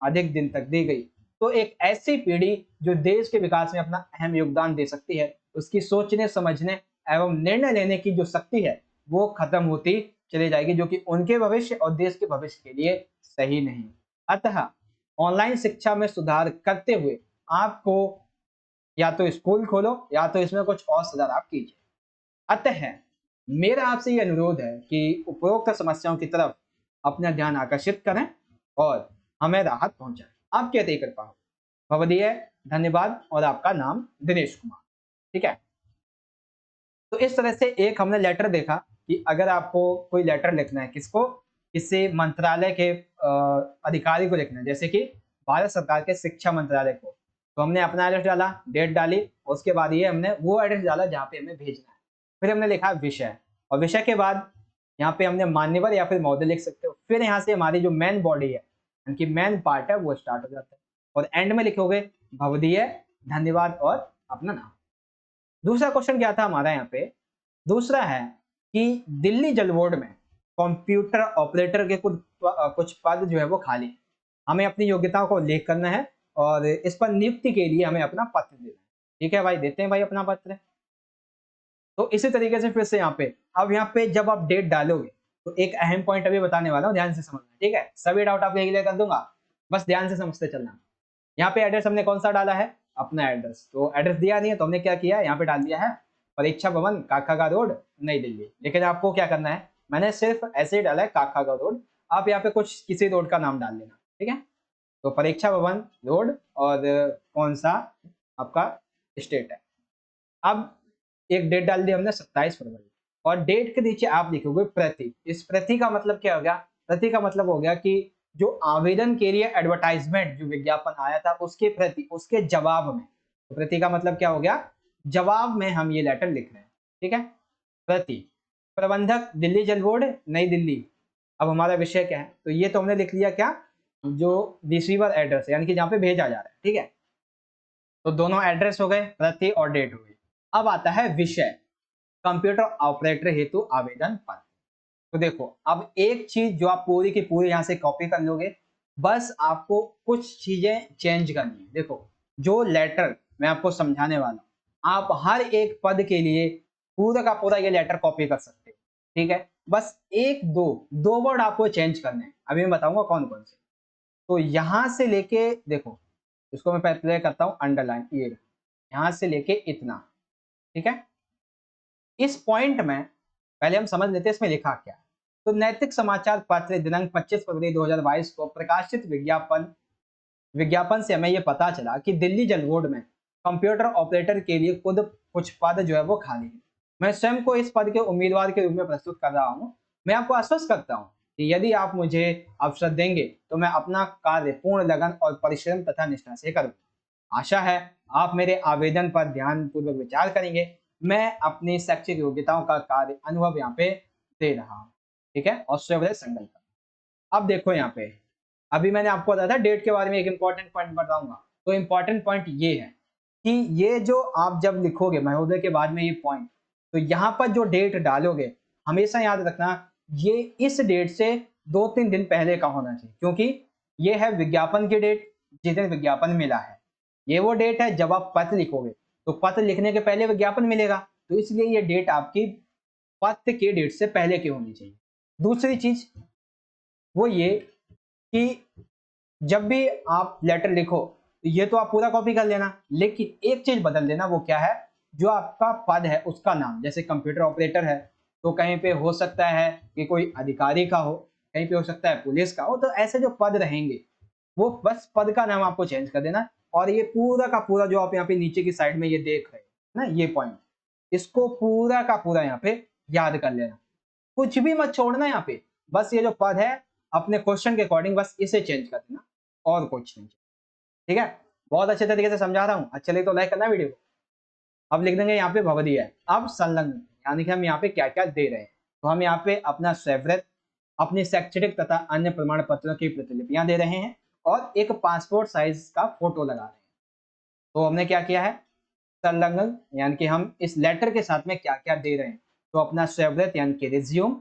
अधिक दिन तक दी गई तो एक ऐसी पीढ़ी जो देश के विकास में अपना अहम योगदान दे सकती है, उसकी सोचने समझने एवं निर्णय लेने की जो शक्ति है वो खत्म होती चली जाएगी, जो कि उनके भविष्य और देश के भविष्य के लिए सही नहीं। अतः ऑनलाइन शिक्षा में सुधार करते हुए आपको या तो स्कूल खोलो या तो इसमें कुछ और सुधार आप कीजिए। अतः मेरा आपसे ये अनुरोध है कि उपरोक्त समस्याओं की तरफ अपना ध्यान आकर्षित करें और हमें राहत पहुंचाएं। आप क्या तय कर पाओ। भवदीय धन्यवाद, और आपका नाम दिनेश कुमार, ठीक है। तो इस तरह से एक हमने लेटर देखा कि अगर आपको कोई लेटर लिखना है, किसको, किसी मंत्रालय के अधिकारी को लिखना है, जैसे कि भारत सरकार के शिक्षा मंत्रालय को, तो हमने अपना एड्रेस डाला, डेट डाली, और उसके बाद ये हमने वो एड्रेस डाला जहाँ पे हमें भेजना है। फिर हमने लिखा विषय, और विषय के बाद यहाँ पे हमने मान्यवर या फिर महोदय लिख सकते हो। फिर यहाँ से हमारी जो मेन बॉडी है, उनकी मेन पार्ट है, वो स्टार्ट हो जाता है, और एंड में लिखोगे भवदीय धन्यवाद और अपना नाम। दूसरा क्वेश्चन क्या था हमारा यहाँ पे, दूसरा है कि दिल्ली जल बोर्ड में कंप्यूटर ऑपरेटर के कुछ पद जो है वो खाली है। हमें अपनी योग्यताओं को उल्लेख करना है और इस पर नियुक्ति के लिए हमें अपना पत्र देना है, ठीक है भाई, देते हैं भाई अपना पत्र। तो इसी तरीके से फिर से यहाँ पे, अब यहाँ पे जब आप डेट डालोगे तो एक अहम पॉइंट अभी बताने वाला हूँ, ध्यान से समझना, ठीक है। सभी डाउट आपके क्लियर कर दूंगा, बस ध्यान से समझते चलना। यहाँ पे एड्रेस हमने कौन सा डाला है, अपना एड्रेस, तो एड्रेस दिया नहीं है तो हमने क्या किया, यहाँ पे डाल दिया है परीक्षा भवन काकागा रोड नई दिल्ली। लेकिन आपको क्या करना है, मैंने सिर्फ ऐसे ही डाला है काकागा रोड, आप यहाँ पे कुछ किसी रोड का नाम डाल लेना, ठीक है। तो परीक्षा भवन रोड और कौन सा आपका स्टेट है। अब एक डेट डाल दी हमने 27 फरवरी, और डेट के नीचे आप लिखोगे प्रति। इस प्रति का मतलब क्या हो गया, प्रति का मतलब हो गया कि जो आवेदन के लिए एडवर्टाइजमेंट जो विज्ञापन आया था उसके प्रति, उसके जवाब में, तो प्रति का मतलब क्या हो गया, जवाब में हम ये लेटर लिख रहे हैं, ठीक है। प्रति प्रबंधक दिल्ली जल बोर्ड नई दिल्ली। अब हमारा विषय क्या है, तो ये तो हमने लिख लिया क्या, जो रिसीवर एड्रेस है, यानी कि जहाँ पे भेजा जा रहा है, ठीक है। तो दोनों एड्रेस हो गए, प्रति और डेट हो गई। अब आता है विषय। कंप्यूटर ऑपरेटर हेतु आवेदन पत्र। तो देखो अब एक चीज जो आप पूरी की पूरी यहाँ से कॉपी कर लोगे, बस आपको कुछ चीजें चेंज करनी है। देखो जो लेटर मैं आपको समझाने वाला हूँ, आप हर एक पद के लिए पूरा का पूरा ये लेटर कॉपी कर सकते हो, ठीक है। बस एक दो दो वर्ड आपको चेंज करने हैं, अभी मैं बताऊंगा कौन कौन से। तो यहां से लेके देखो, इसको मैं पहले करता हूं अंडरलाइन, ये यहां से लेके इतना, ठीक है। इस पॉइंट में पहले हम समझ लेते हैं इसमें लिखा क्या है। तो नैतिक समाचार पत्र दिनांक 25 फरवरी 2022 को प्रकाशित विज्ञापन विज्ञापन से हमें यह पता चला कि दिल्ली जल बोर्ड में कंप्यूटर ऑपरेटर के लिए खुद कुछ पद जो है वो खाली है। मैं स्वयं को इस पद के उम्मीदवार के रूप में प्रस्तुत कर रहा हूँ। मैं आपको आश्वस्त करता हूँ कि यदि आप मुझे अवसर देंगे तो मैं अपना कार्य पूर्ण लगन और परिश्रम तथा निष्ठा से करूँगा। आशा है आप मेरे आवेदन पर ध्यान पूर्वक विचार करेंगे। मैं अपनी शैक्षिक योग्यताओं का कार्य अनुभव यहाँ पे दे रहा हूँ, ठीक है, और स्वयं संकल्प। अब देखो यहाँ पे, अभी मैंने आपको बताया था डेट के बारे में एक इंपॉर्टेंट पॉइंट बताऊंगा। तो इंपॉर्टेंट पॉइंट ये है कि ये जो आप जब लिखोगे महोदय के बाद में ये पॉइंट, तो यहाँ पर जो डेट डालोगे हमेशा याद रखना ये इस डेट से 2-3 दिन पहले का होना चाहिए, क्योंकि ये है विज्ञापन की डेट, जिस दिन विज्ञापन मिला है। ये वो डेट है जब आप पत्र लिखोगे, तो पत्र लिखने के पहले विज्ञापन मिलेगा, तो इसलिए ये डेट आपकी पत्र के डेट से पहले की होनी चाहिए। दूसरी चीज वो ये कि जब भी आप लेटर लिखो तो ये तो आप पूरा कॉपी कर लेना, लेकिन एक चीज बदल देना। वो क्या है? जो आपका पद है उसका नाम, जैसे कंप्यूटर ऑपरेटर है तो कहीं पे हो सकता है कि कोई अधिकारी का हो, कहीं पे हो सकता है पुलिस का हो, तो ऐसे जो पद रहेंगे वो बस पद का नाम आपको चेंज कर देना। और ये पूरा का पूरा जो आप यहाँ पे नीचे की साइड में ये देख रहे हैं ना, ये पॉइंट, इसको पूरा का पूरा यहाँ पे याद कर लेना, कुछ भी मत छोड़ना यहाँ पे। बस ये जो पद है अपने क्वेश्चन के अकॉर्डिंग बस इसे चेंज कर देना और कुछ नहीं, ठीक है। बहुत अच्छे तरीके से समझा रहा हूँ, अच्छा लगे तो लाइक करना वीडियो को। अब लिख देंगे यहाँ पे भवदीय है, अब संलग्न, यानी कि हम यहाँ पे क्या क्या दे रहे हैं। तो हम यहाँ पे अपना स्वेवृत, अपनी शैक्षणिक तथा अन्य प्रमाण पत्रों की प्रतिलिपियां दे रहे हैं और एक पासपोर्ट साइज का फोटो लगा रहे हैं। तो हमने क्या किया है, संलग्न, यानी कि हम इस लेटर के साथ में क्या क्या दे रहे हैं। तो अपना स्वेवृत यानी कि रिज्यूम,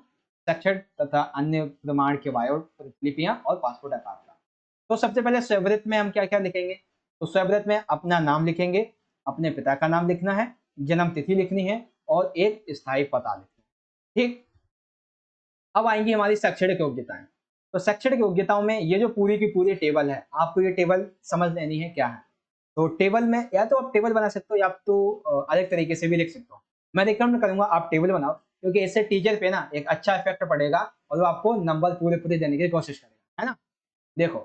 शैक्षणिक तथा अन्य प्रमाण के बायो प्रतिलिपियां और पासपोर्ट आकार का। तो सबसे पहले स्वेवृत में हम क्या क्या लिखेंगे। तो स्वेवृत में अपना नाम लिखेंगे, अपने पिता का नाम लिखना है, जन्म तिथि लिखनी है और एक स्थायी पता लिखना है, ठीक। अब आएंगी हमारी शैक्षणिक योग्यताएं। तो शैक्षणिक योग्यताओं में ये जो पूरी की पूरी टेबल है, आपको ये टेबल समझ लेनी है क्या है। तो टेबल में या तो आप टेबल बना सकते हो या आप तो अलग तरीके से भी लिख सकते हो। मैं रिकमेंड करूंगा आप टेबल बनाओ, क्योंकि इससे टीचर पे ना एक अच्छा इफेक्ट पड़ेगा और वो आपको नंबर पूरे पूरे देने की कोशिश करेगा, है ना। देखो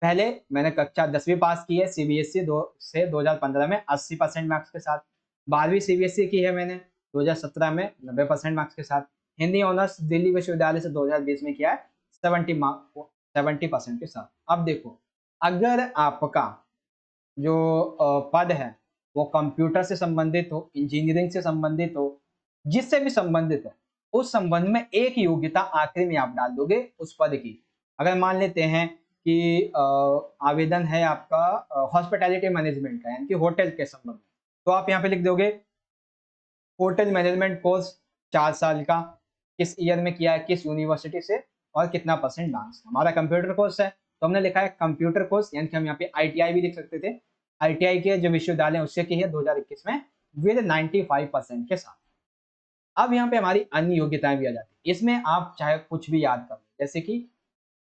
पहले मैंने कक्षा 10वीं पास की है सीबीएसई से 2015 में 80% मार्क्स के साथ। 12वीं सीबीएसई की है मैंने 2017 में 90% मार्क्स के साथ। हिंदी ऑनर्स दिल्ली विश्वविद्यालय से 2020 में किया है 70% के साथ। अब देखो अगर आपका जो पद है वो कंप्यूटर से संबंधित हो, इंजीनियरिंग से संबंधित हो, जिससे भी संबंधित है, उस संबंध में एक योग्यता आखिरी में आप डाल दोगे उस पद की। अगर मान लेते हैं कि आवेदन है आपका हॉस्पिटैलिटी मैनेजमेंट का, यानी कि होटल के संबंध में, तो आप यहाँ पे लिख दोगे होटल मैनेजमेंट कोर्स 4 साल का, किस ईयर में किया है, किस यूनिवर्सिटी से और कितना परसेंट डांस। हमारा कंप्यूटर कोर्स है तो हमने लिखा है कंप्यूटर कोर्स, यानी कि हम यहाँ पे आईटीआई भी लिख सकते थे। आईटीआई के जो विश्वविद्यालय उससे की है 2021 में विद 95% के साथ। अब यहाँ पे हमारी अन्य योग्यताएं भी आ जाती है, इसमें आप चाहे कुछ भी याद कर लो, जैसे कि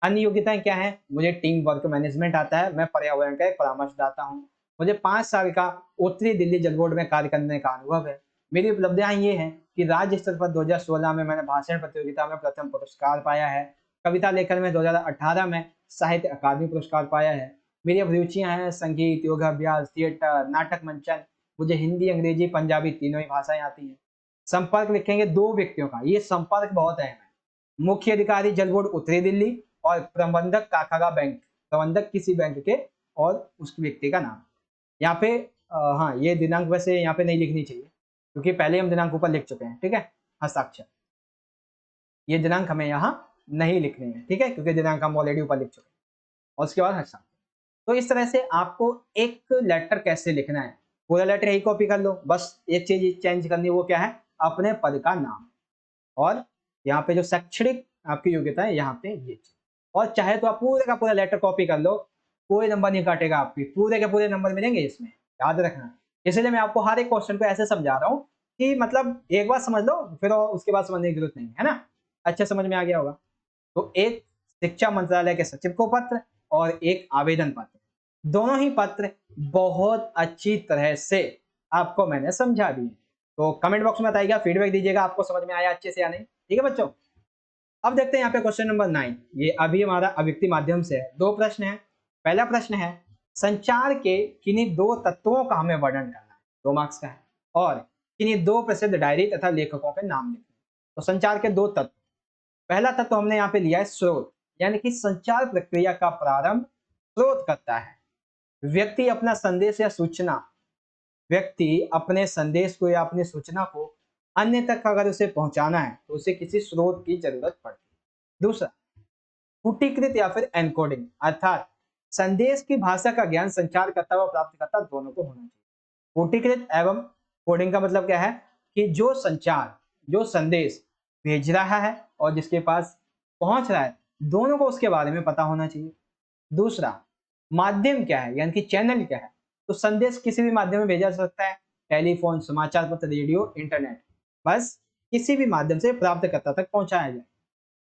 अन्य योग्यताएं क्या है। मुझे टीम वर्क मैनेजमेंट आता है, मैं पर्यावरण का एक परामर्शदाता हूँ। मुझे 5 साल का उत्तरी दिल्ली जल बोर्ड में कार्य करने का अनुभव है। मेरी उपलब्धियां ये हैं कि राज्य स्तर पर 2016 में मैंने भाषण प्रतियोगिता में प्रथम पुरस्कार पाया है। कविता लेखन में 2018 में साहित्य अकादमी पुरस्कार पाया है। मेरी अभिरुचियां हैं संगीत, योगाभ्यास, थिएटर, नाटक मंचन। मुझे हिंदी, अंग्रेजी, पंजाबी तीनों ही भाषाएं आती हैं। संपर्क लिखेंगे 2 व्यक्तियों का, ये संपर्क बहुत अहम है। मुख्य अधिकारी जल बोर्ड उत्तरी दिल्ली और प्रबंधक काकागा बैंक, प्रबंधक किसी बैंक के और उस व्यक्ति का नाम। यहाँ पे हाँ ये दिनांक वैसे यहाँ पे नहीं लिखनी चाहिए, क्योंकि पहले हम दिनांक ऊपर लिख चुके हैं, ठीक है, हस्ताक्षर। ये दिनांक हमें यहाँ नहीं लिखने हैं, ठीक है, क्योंकि दिनांक हम ऑलरेडी ऊपर लिख चुके हैं। और उसके बाद हस्ताक्षर। तो इस तरह से आपको एक लेटर कैसे लिखना है, पूरा लेटर यही कॉपी कर लो, बस एक चीज चेंज करनी, वो क्या है, अपने पद का नाम। और यहाँ पे जो शैक्षणिक आपकी योग्यता है यहाँ पे ये चीज। और चाहे तो आप पूरे का पूरा लेटर कॉपी कर लो, कोई नंबर नहीं काटेगा, आपकी पूरे के पूरे नंबर मिलेंगे इसमें, याद रखना। इसलिए मैं आपको हर एक क्वेश्चन को ऐसे समझा रहा हूँ कि मतलब एक बार समझ लो, फिर उसके बाद समझने की जरूरत नहीं है ना। अच्छा समझ में आ गया होगा। तो एक शिक्षा मंत्रालय के सचिव को पत्र और एक आवेदन पत्र, दोनों ही पत्र बहुत अच्छी तरह से आपको मैंने समझा दिए। तो कमेंट बॉक्स में बताइएगा, फीडबैक दीजिएगा आपको समझ में आया अच्छे से या नहीं। ठीक है बच्चों, अब देखते हैं यहाँ पे क्वेश्चन नंबर 9। ये अभी हमारा अभिव्यक्ति माध्यम से है, 2 प्रश्न है। पहला प्रश्न है संचार के किन्हीं 2 तत्वों का हमें वर्णन करना है, 2 मार्क्स का है, और किन्हीं 2 प्रसिद्ध डायरी तथा लेखकों के नाम लिखने। तो संचार के 2 तत्व, पहला तत्व हमने यहाँ पे लिया है स्रोत, यानी कि संचार प्रक्रिया का प्रारंभ स्रोत करता है। व्यक्ति अपना संदेश या सूचना, व्यक्ति अपने संदेश को या अपनी सूचना को अन्य तक अगर उसे पहुंचाना है तो उसे किसी स्रोत की जरूरत पड़ती है। दूसरा कूटीकृत या फिर एनकोडिंग, अर्थात संदेश की भाषा का ज्ञान संचारकर्ता व प्राप्तकर्ता दोनों को होना चाहिए। कूटीकृत एवं कोडिंग का मतलब क्या है कि जो संचार, जो संदेश भेज रहा है और जिसके पास पहुंच रहा है, दोनों को उसके बारे में पता होना चाहिए। दूसरा माध्यम क्या है, यानी कि चैनल क्या है। तो संदेश किसी भी माध्यम में भेजा जा सकता है, टेलीफोन, समाचार पत्र, रेडियो, इंटरनेट, बस किसी भी माध्यम से प्राप्तकर्ता तक पहुंचाया जाए।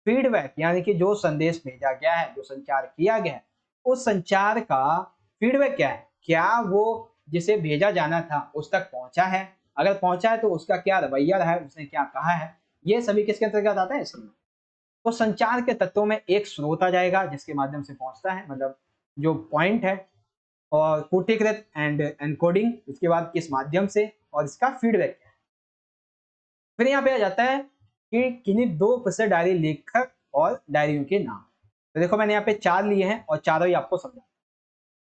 फीडबैक यानी कि जो संदेश भेजा गया है, जो संचार किया गया है, उस संचार का फीडबैक क्या है, क्या वो जिसे भेजा जाना था उस तक पहुंचा है, अगर पहुंचा है तो उसका क्या रवैया रहा है, उसने क्या कहा है, ये सभी किसके अंतर्गत आता है इसमें। तो संचार के तत्वों में एक स्रोत आ जाएगा जिसके माध्यम से पहुंचता है, मतलब जो पॉइंट है, और कूटीकृत एंड एनकोडिंग, इसके बाद किस माध्यम से, और इसका फीडबैक क्या है। फिर यहाँ पे आ जाता है कि किन्हीं 2 प्रसिद्ध डायरी लेखक और डायरियों के नाम। तो देखो मैंने यहाँ पे 4 लिए हैं और चारों ही आपको समझा।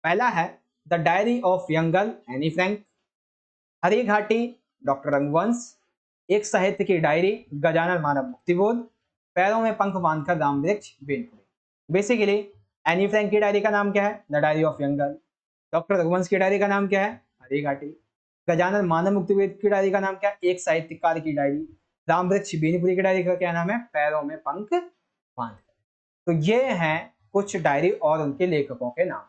पहला है the diary of young girl Anne Frank, Hari Ghati doctor रंगवंश, एक साहित्य की डायरी गजानन मानव मुक्तिबोध, पैरों में पंख बांधकर राम वृक्ष बेनपुरी। बेसिकली एनी फ्रैंक की डायरी का नाम क्या है, the diary of young girl. Doctor Raghuvansh की डायरी का नाम क्या है, हरी घाटी। गजानन मानव मुक्तिवेद की डायरी का नाम क्या है, एक साहित्यकार की डायरी। राम वृक्ष बेनीपुरी की डायरी का क्या नाम है, पैरों में पंख बांध। तो ये हैं कुछ डायरी और उनके लेखकों के नाम।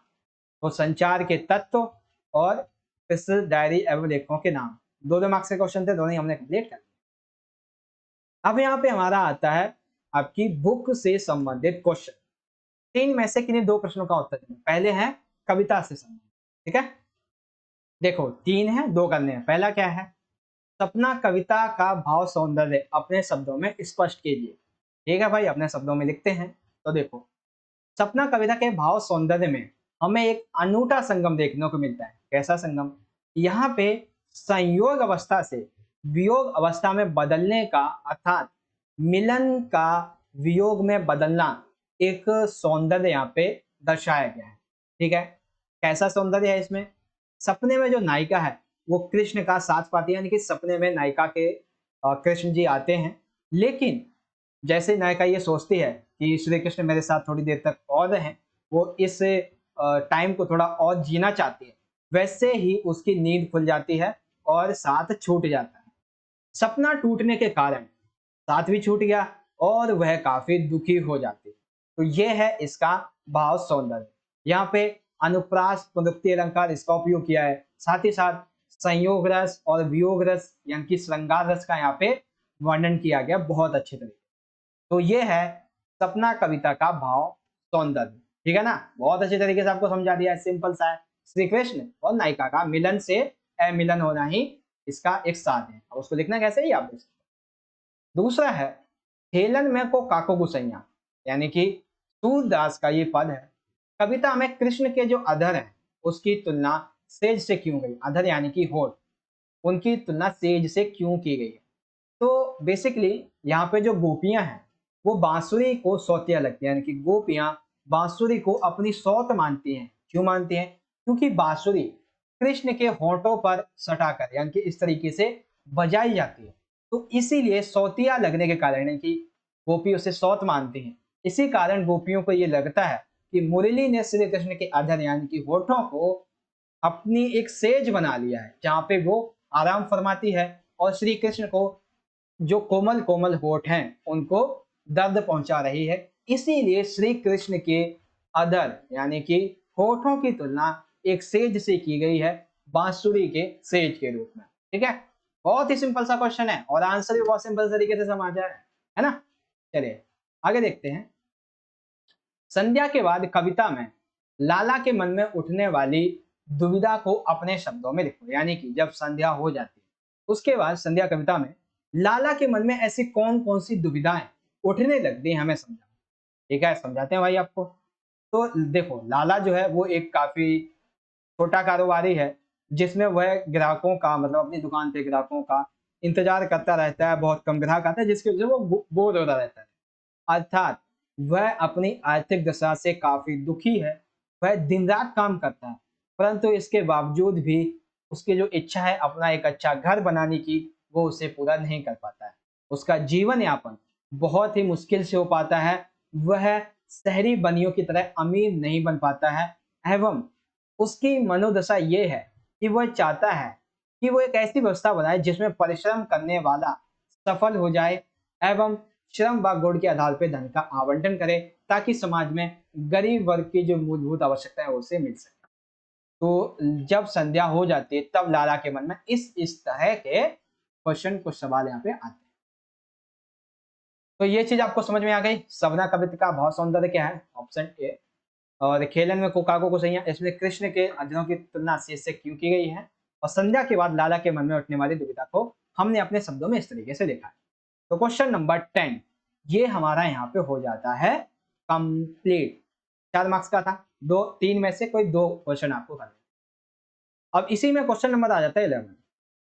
तो संचार के तत्व और इस डायरी एवं लेखकों के नाम, 2 मार्क्स के क्वेश्चन थे, दोनों ही हमने कंप्लीट कर दिए। अब यहाँ पे हमारा आता है आपकी बुक से संबंधित क्वेश्चन। 3 में से किन्हीं 2 प्रश्नों का उत्तर देना। पहले है कविता से संबंधित, ठीक है। देखो 3 है, 2 करने हैं। पहला क्या है, सपना कविता का भाव सौंदर्य अपने शब्दों में स्पष्ट कीजिए। ठीक है भाई, अपने शब्दों में लिखते हैं। तो देखो सपना कविता के भाव सौंदर्य में हमें एक अनूठा संगम देखने को मिलता है। कैसा संगम, यहाँ पे संयोग अवस्था से वियोग अवस्था में बदलने का, अर्थात मिलन का वियोग में बदलना, एक सौंदर्य यहाँ पे दर्शाया गया है। ठीक है, कैसा सौंदर्य है इसमें, सपने में जो नायिका है वो कृष्ण का साथ पाती है, यानी कि सपने में नायिका के कृष्ण जी आते हैं, लेकिन जैसे नायिका ये सोचती है कि श्री कृष्ण मेरे साथ थोड़ी देर तक और रहें, वो इस टाइम को थोड़ा और जीना चाहती है, वैसे ही उसकी नींद खुल जाती है और साथ छूट जाता है। सपना टूटने के कारण साथ भी छूट गया और वह काफी दुखी हो जाती है। तो यह है इसका भाव सौंदर्य। यहाँ पे अनुप्रास पुनरुक्ति अलंकार इसका उपयोग किया है, साथ ही साथ संयोग रस और वियोग रस यानी कि श्रृंगार रस का यहाँ पे वर्णन किया गया बहुत अच्छे तरीके। तो ये है सपना कविता का भाव सौंदर्य। ठीक है ना, बहुत अच्छे तरीके से आपको समझा दिया है, सिंपल सा है। श्री कृष्ण और नायिका का मिलन से अमिलन होना ही इसका एक साथ है। अब उसको लिखना कैसे ही आप देख सकते। दूसरा है हेलन में को काको गुसैया, यानी कि सूरदास का ये पद है, कविता में कृष्ण के जो अधर है उसकी तुलना सेज से क्यों गई। अधर यानी कि होठ, उनकी तुलना सेज से क्यों की गई है। तो बेसिकली यहाँ पे जो गोपियां हैं वो बांसुरी को सौतिया लगती है, यानी कि गोपियां बांसुरी को अपनी सौत मानती हैं। क्यों मानती हैं, क्योंकि बांसुरी कृष्ण के होठों पर सटाकर यानी कि इस तरीके से बजाई जाती है, तो इसीलिए सौतिया लगने के कारण, यानी कि गोपी उसे सौत मानती हैं, इसी कारण गोपियों को ये लगता है कि मुरली ने श्री कृष्ण के अधर यानी कि होठों को अपनी एक सेज बना लिया है, जहां पे वो आराम फरमाती है और श्री कृष्ण को जो कोमल कोमल होठ हैं उनको दर्द पहुंचा रही है, इसीलिए श्री कृष्ण के अधर यानी कि होठों की तुलना एक सेज से की गई है, बांसुरी के सेज के रूप में। ठीक है, बहुत ही सिंपल सा क्वेश्चन है और आंसर भी बहुत सिंपल तरीके से समझ आया है ना। चलिए आगे देखते हैं। संध्या के बाद कविता में लाला के मन में उठने वाली दुविधा को अपने शब्दों में लिखो। यानी कि जब संध्या हो जाती है उसके बाद संध्या कविता में लाला के मन में ऐसी कौन कौन सी दुविधाएं उठने लगती हैं हमें समझाओ। ठीक है, समझाते हैं भाई आपको। तो देखो, लाला जो है वो एक काफी छोटा कारोबारी है, जिसमें वह ग्राहकों का मतलब अपनी दुकान पे ग्राहकों का इंतजार करता रहता है। बहुत कम ग्राहक आते हैं जिसकी वजह से वो बोर होता रहता है। अर्थात वह अपनी आर्थिक दशा से काफी दुखी है। वह दिन रात काम करता है, परंतु इसके बावजूद भी उसकी जो इच्छा है अपना एक अच्छा घर बनाने की, वो उसे पूरा नहीं कर पाता है। उसका जीवन यापन बहुत ही मुश्किल से हो पाता है। वह शहरी बनियों की तरह अमीर नहीं बन पाता है, एवं उसकी मनोदशा ये है कि वह चाहता है कि वो एक ऐसी व्यवस्था बनाए जिसमें परिश्रम करने वाला सफल हो जाए एवं श्रम व गुण के आधार पर धन का आवंटन करे, ताकि समाज में गरीब वर्ग की जो मूलभूत आवश्यकता है उसे मिल सके। तो जब संध्या हो जाती है तब लाला के मन में इस तरह के क्वेश्चन, कुछ सवाल यहाँ पे आते हैं। तो ये चीज आपको समझ में आ गई। सवना कविता का भाव सौंदर्य क्या है? Option A. और खेलन में कोकाको को सही है, इसमें कृष्ण के अध्ययनों की तुलना शेष से क्यों की गई है। और संध्या के बाद लाला के मन में उठने वाली दुविधा को हमने अपने शब्दों में इस तरीके से लिखा है। तो क्वेश्चन नंबर 10 ये हमारा यहाँ पे हो जाता है कंप्लीट। 4 मार्क्स का था, 2-3 में से कोई 2 क्वेश्चन आपको करना। अब इसी में क्वेश्चन नंबर आ जाता है 11।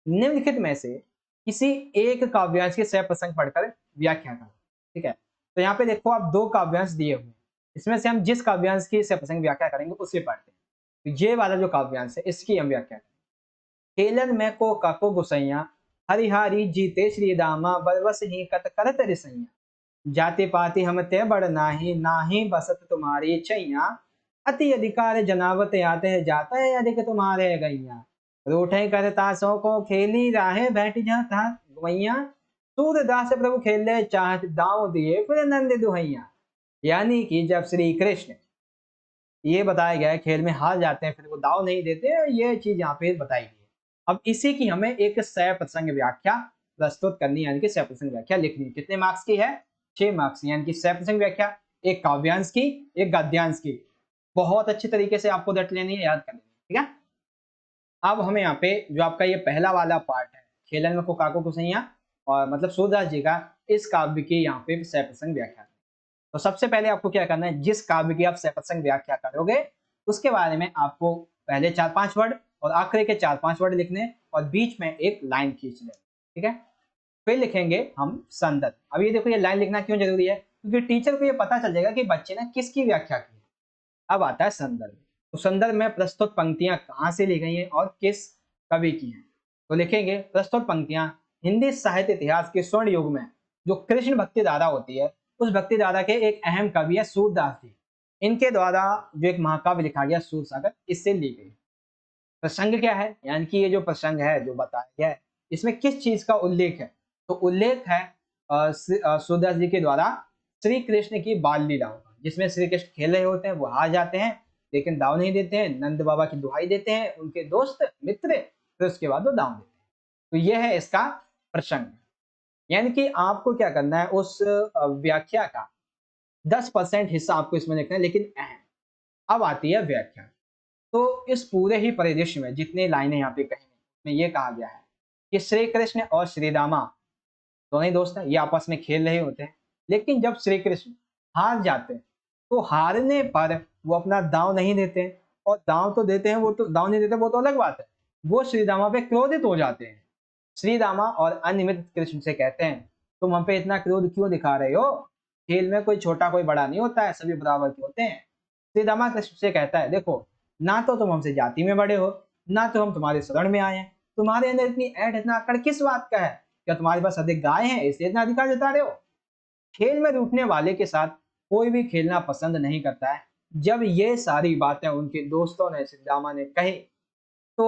निम्नलिखित में से किसी एक काव्यांश के सह प्रसंग पढ़कर व्याख्या करें। ठीक है, तो यहाँ पे देखो आप 2 काव्यांश दिए हुए हैं, इसमें से हम जिस काव्यांश की सह प्रसंग व्याख्या करेंगे उसे पढ़ते हैं। तो ये वाला जो काव्यांश है इसकी हम व्याख्या करें। खेलन में को काको गुसैया, हरिहारी जीते श्री दामा, बरबस ही कत करत रिसैया, जाति पाति हम ते बड़ नाही, नाही बसत तुम्हारी छैया, अति अधिकार जनावत आते हैं, जाता है अधिक तुम्हारे गैया, रूठे कर तासों को खेली राहे बैठ जाता गवैया, सूरदास प्रभु खेले चाहत दाव दिए फिर नंद दुहैया। यानी कि जब श्री कृष्ण, ये बताया गया है, खेल में हार जाते हैं फिर वो दाव नहीं देते, ये चीज यहाँ पे बताई गई है। अब इसी की हमें एक सह प्रसंग व्याख्या प्रस्तुत करनी, यानी कि सह प्रसंग व्याख्या लिखनी। कितने मार्क्स की है? 6 मार्क्स, यानी कि सह प्रसंग व्याख्या एक काव्यांश की, एक गद्यांश की। बहुत अच्छी तरीके से आपको रट लेनी है, याद कर लेनी है। ठीक है, अब हमें यहाँ पे जो आपका ये पहला वाला पार्ट है, खेलन में को काको कुसैया और मतलब सूरदास जी का, इस काव्य की यहाँ पे सह प्रसंग व्याख्या। तो सबसे पहले आपको क्या करना है, जिस काव्य की आप सह प्रसंग व्याख्या करोगे उसके बारे में आपको पहले 4-5 वर्ड और आखिरी के 4-5 वर्ड लिखने और बीच में एक लाइन खींच लें। ठीक है, फिर लिखेंगे हम संदर्भ। अब ये देखो, ये लाइन लिखना क्यों जरूरी है, क्योंकि टीचर को ये पता चल जाएगा कि बच्चे ने किसकी व्याख्या की है। अब आता है संदर्भ। तो संदर्भ में प्रस्तुत पंक्तियां कहाँ से ली गई हैं और किस कवि की हैं। तो लिखेंगे प्रस्तुत पंक्तियां हिंदी साहित्य इतिहास के स्वर्ण युग में जो कृष्ण भक्ति धारा होती है, उस भक्ति धारा के एक अहम कवि है सूरदास जी। इनके द्वारा जो एक महाकाव्य लिखा गया सूरसागर, इससे ली गई। प्रसंग क्या है, यानी कि ये जो प्रसंग है जो बताया गया है, इसमें किस चीज का उल्लेख है? तो उल्लेख है सूरदास जी के द्वारा श्री कृष्ण की बाल लीलाओं का, जिसमें श्री कृष्ण खेल रहे होते हैं, वो हार जाते हैं लेकिन दाव नहीं देते हैं, नंद बाबा की दुहाई देते हैं उनके दोस्त मित्र, फिर उसके बाद वो दाव देते हैं। तो ये है इसका प्रसंग। यानी कि आपको क्या करना है, उस व्याख्या का 10% हिस्सा आपको इसमें लिखना है, लेकिन अहम। अब आती है व्याख्या। तो इस पूरे ही परिदृश्य में जितनी लाइनें यहाँ पे कही में ये कहा गया है कि श्री कृष्ण और श्री रामा दोनों ही दोस्त हैं, ये आपस में खेल रहे होते हैं, लेकिन जब श्री कृष्ण हार जाते हैं तो हारने पर वो अपना दांव नहीं देते हैं, और दांव तो देते हैं, वो तो दांव नहीं देते वो तो अलग बात है, वो श्री रामा पे क्रोधित हो जाते हैं। श्री रामा और अन्य मित्र कृष्ण से कहते हैं, तुम हम पे इतना क्रोध क्यों दिखा रहे हो? खेल में कोई छोटा कोई बड़ा नहीं होता है, सभी बराबर के होते हैं। श्री रामा कृष्ण से कहता है, देखो ना तो तुम हमसे जाति में बड़े हो, ना तो हम तुम्हारे शरण में आए हैं, तुम्हारे अंदर इतनी ऐठ इतना अकड़ किस बात का है? क्या तुम्हारे पास अधिक गाय हैं इसलिए इतना अधिकार जता रहे हो? खेल में रूठने वाले के साथ कोई भी खेलना पसंद नहीं करता है। जब ये सारी बातें उनके दोस्तों ने श्री रामा ने कही तो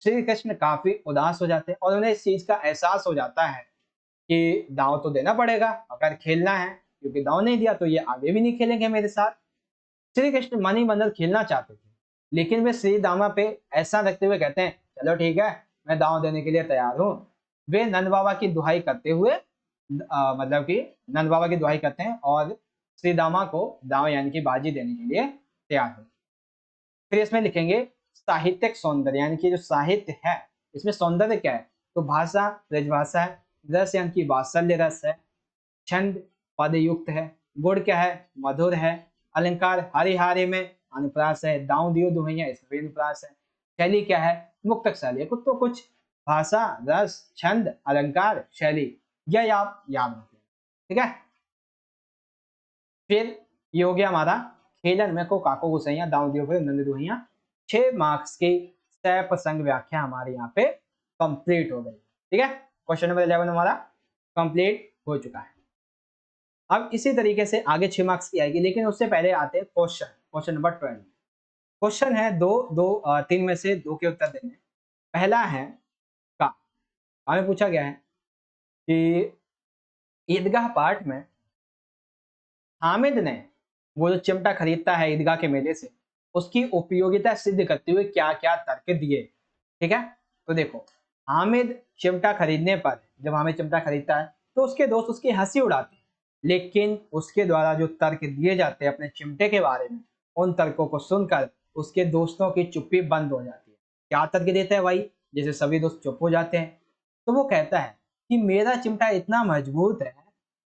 श्री कृष्ण काफी उदास हो जाते हैं और उन्हें इस चीज का एहसास हो जाता है कि दांव तो देना पड़ेगा अगर खेलना है, क्योंकि दांव नहीं दिया तो ये आगे भी नहीं खेलेंगे मेरे साथ। श्री कृष्ण मनी मंदिर खेलना चाहते थे, लेकिन वे श्री दामा पे ऐसा रखते हुए कहते हैं चलो ठीक है, मैं दांव देने के लिए तैयार हूँ। वे नंद बाबा की दुहाई करते हुए मतलब कि नंद बाबा की दुहाई करते हैं और श्री दामा को दांव यानी कि बाजी देने के लिए तैयार हो। फिर इसमें लिखेंगे साहित्यिक सौंदर्य, यानी कि जो साहित्य है इसमें सौंदर्य क्या है, तो भाषा ब्रजभाषा है, रस यानी कि वात्सल्य रस है, छंद पद युक्त है, गुण क्या है मधुर है, अलंकार हरिहारे में अनुप्रास है, दाऊं दियो दुहैया इसमें भी अनुप्रास है, शैली क्या है मुक्तक शैली है। कुछ तो कुछ भाषा रस छंद अलंकार शैली, यह आप याद रखें, ठीक है। फिर ये हो गया हमारा खेलन में को काको गुसैया दाऊं दियो फिर नंद दुहैया। 6 मार्क्स की सह प्रसंग व्याख्या हमारे यहाँ पे कंप्लीट हो गई, ठीक है। क्वेश्चन नंबर 11 हमारा कंप्लीट हो चुका है। अब इसी तरीके से आगे 6 मार्क्स की आएगी, लेकिन उससे पहले आते हैं क्वेश्चन। क्वेश्चन नंबर 12 क्वेश्चन है तीन में से दो के उत्तर देने। पहला है का हमें पूछा गया है कि ईदगाह पाठ में हामिद ने वो जो चिमटा खरीदता है ईदगाह के मेले से, उसकी उपयोगिता सिद्ध करते हुए क्या क्या तर्क दिए, ठीक है। तो देखो, हामिद चिमटा खरीदने पर, जब हामिद चिमटा खरीदता है तो उसके दोस्त उसकी हंसी उड़ाते हैं, लेकिन उसके द्वारा जो तर्क दिए जाते हैं अपने चिमटे के बारे में, उन तर्कों को सुनकर उसके दोस्तों की चुप्पी बंद हो जाती है। क्या तर्क देता है भाई, जैसे सभी दोस्त चुप हो जाते हैं, तो वो कहता है कि मेरा चिमटा इतना मजबूत है